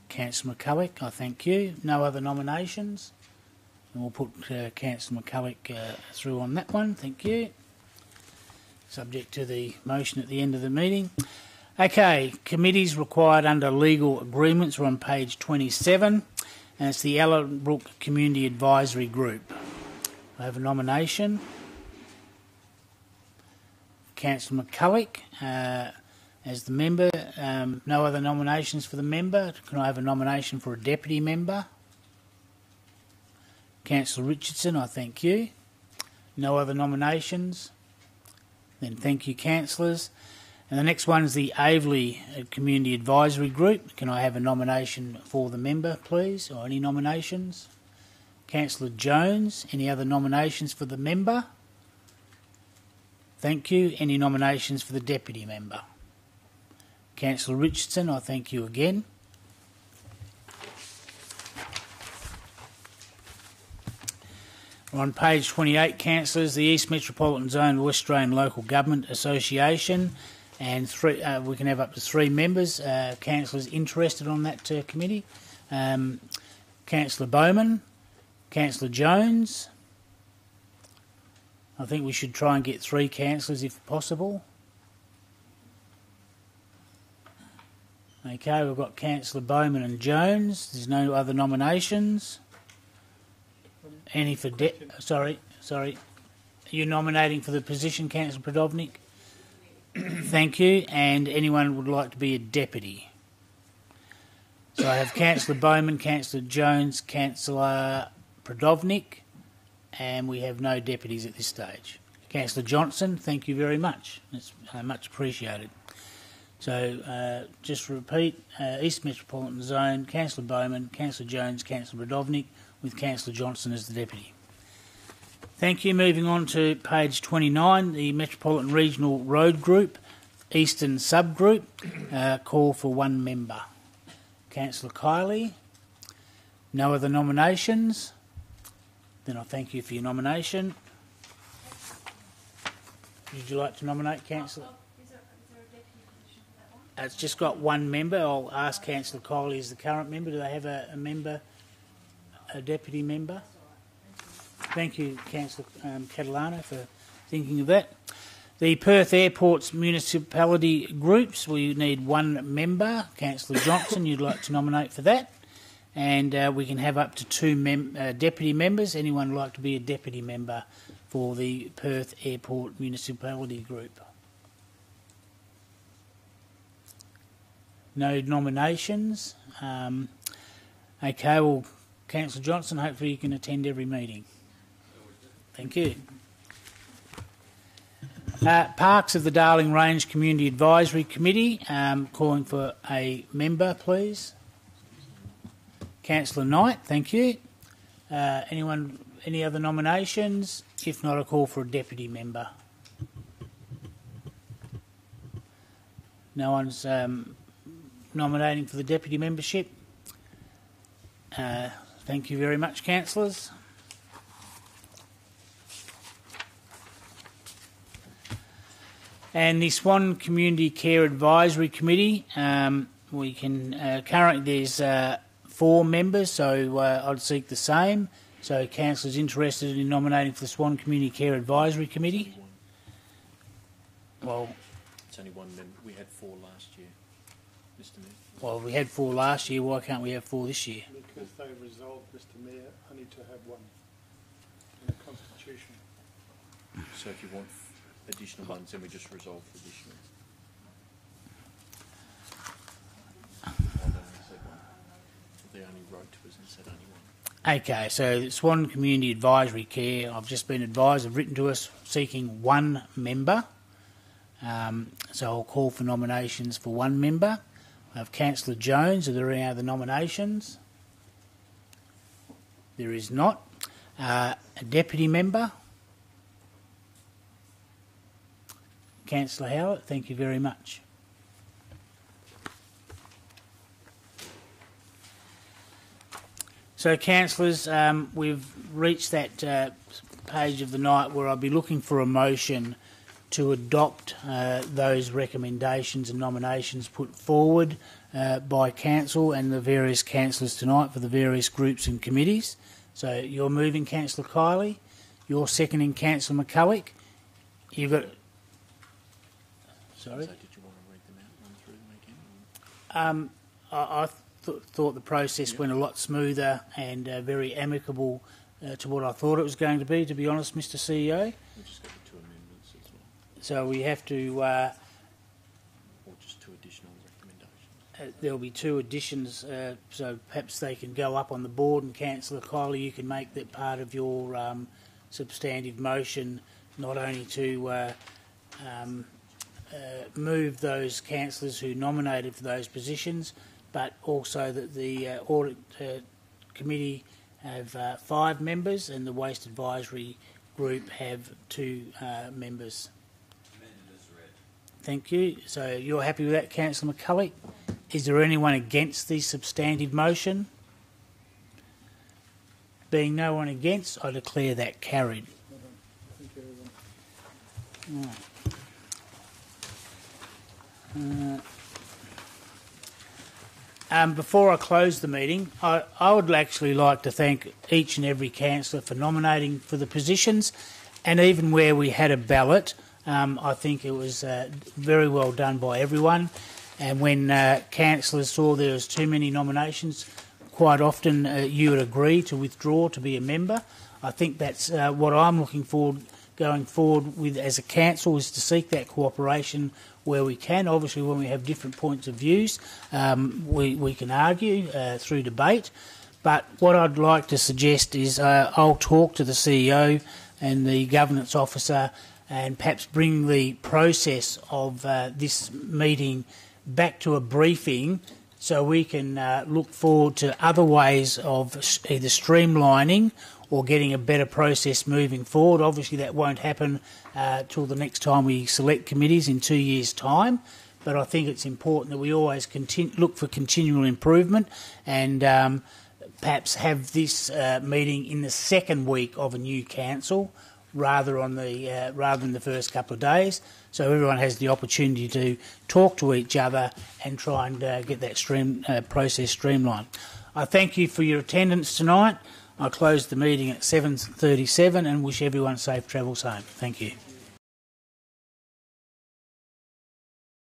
Councillor McCulloch, I thank you. No other nominations? And we'll put Councillor McCulloch through on that one. Thank you. Subject to the motion at the end of the meeting. Okay, committees required under legal agreements are on page 27, and it's the Ellenbrook Community Advisory Group. I have a nomination. Councillor McCulloch as the member. No other nominations for the member. Can I have a nomination for a deputy member? Councillor Richardson, I thank you. No other nominations? Then thank you, councillors. And the next one is the Aveley Community Advisory Group. Can I have a nomination for the member, please, or any nominations? Councillor Jones, any other nominations for the member? Thank you. Any nominations for the deputy member? Councillor Richardson, I thank you again. On page 28, councillors, the East Metropolitan Zone West Australian Local Government Association, and we can have up to 3 members. Councillors interested on that committee. Councillor Bowman, Councillor Jones. I think we should try and get 3 councillors if possible. Okay, we've got Councillor Bowman and Jones. There's no other nominations. Any for sorry. Are you nominating for the position, Councillor Prodovnik? Thank you. And anyone would like to be a deputy? So I have Councillor Bowman, Councillor Jones, Councillor Prodovnik, and we have no deputies at this stage. Councillor Johnson, thank you very much. That's much appreciated. So just repeat, East Metropolitan Zone, Councillor Bowman, Councillor Jones, Councillor Prodovnik, with Councillor Johnson as the deputy. Thank you. Moving on to page 29, the Metropolitan Regional Road Group, Eastern Subgroup, call for 1 member. Councillor Kiley. No other nominations? Then I thank you for your nomination. Would you like to nominate, Councillor? It's just got 1 member. I'll ask Councillor Kiley as the current member. Do they have a member, a deputy member? Thank you, Councillor Catalano, for thinking of that. The Perth Airports Municipality Groups, we need 1 member. Councillor Johnson, you'd like to nominate for that. And we can have up to 2 deputy members. Anyone like to be a deputy member for the Perth Airport Municipality Group? No nominations. Okay, well, Councillor Johnson, hopefully you can attend every meeting. Thank you. Parks of the Darling Range Community Advisory Committee, calling for a member, please. Councillor Knight, thank you. Anyone, any other nominations? If not, a call for a deputy member. No one's nominating for the deputy membership. Thank you very much, councillors. And the Swan Community Care Advisory Committee, we can currently there's 4 members, so I'd seek the same. So councillors interested in nominating for the Swan Community Care Advisory Committee? Well, it's only 1 member. We had 4 last year, Mr. Mayor. Well, we had 4 last year. Why can't we have 4 this year? Because they resolved, Mr. Mayor, only to have 1 in the Constitution. So if you want additional ones, then we just resolve for this year. They only wrote to us and said only 1. Okay, so the Swan Community Advisory Care, I've just been advised, have written to us seeking 1 member. So I'll call for nominations for 1 member. I have Councillor Jones. Are there any other nominations? There is not. A deputy member. Councillor Howard, thank you very much. So, councillors, we've reached that page of the night where I'll be looking for a motion to adopt those recommendations and nominations put forward by council and the various councillors tonight for the various groups and committees. So you're moving, Councillor Kiley. You're seconding, Councillor McCulloch. You've got... Sorry? So did you want to read them out, run through them again? I thought the process went a lot smoother and very amicable to what I thought it was going to be honest, Mr CEO. We just got the 2 amendments as well. So we have to... or just 2 additional recommendations. There'll be 2 additions, so perhaps they can go up on the board, and Councillor Kiley, you can make that part of your substantive motion, not only to move those councillors who nominated for those positions, but also that the audit committee have 5 members and the waste advisory group have 2 members. Thank you. So you're happy with that, Councillor McCulloch? Is there anyone against the substantive motion? Being no one against, I declare that carried. Before I close the meeting, I would actually like to thank each and every councillor for nominating for the positions, and even where we had a ballot, I think it was very well done by everyone. And when councillors saw there was too many nominations, quite often you would agree to withdraw to be a member. I think that's what I'm looking forward going forward with as a council, is to seek that cooperation where we can. Obviously, when we have different points of views, we can argue through debate. But what I'd like to suggest is I'll talk to the CEO and the governance officer and perhaps bring the process of this meeting back to a briefing so we can look forward to other ways of either streamlining or getting a better process moving forward. Obviously, that won't happen till the next time we select committees in 2 years' time, but I think it's important that we always look for continual improvement and perhaps have this meeting in the second week of a new council rather than the first couple of days, so everyone has the opportunity to talk to each other and try and get that process streamlined. I thank you for your attendance tonight. I close the meeting at 7:37 and wish everyone safe travels home. Thank you.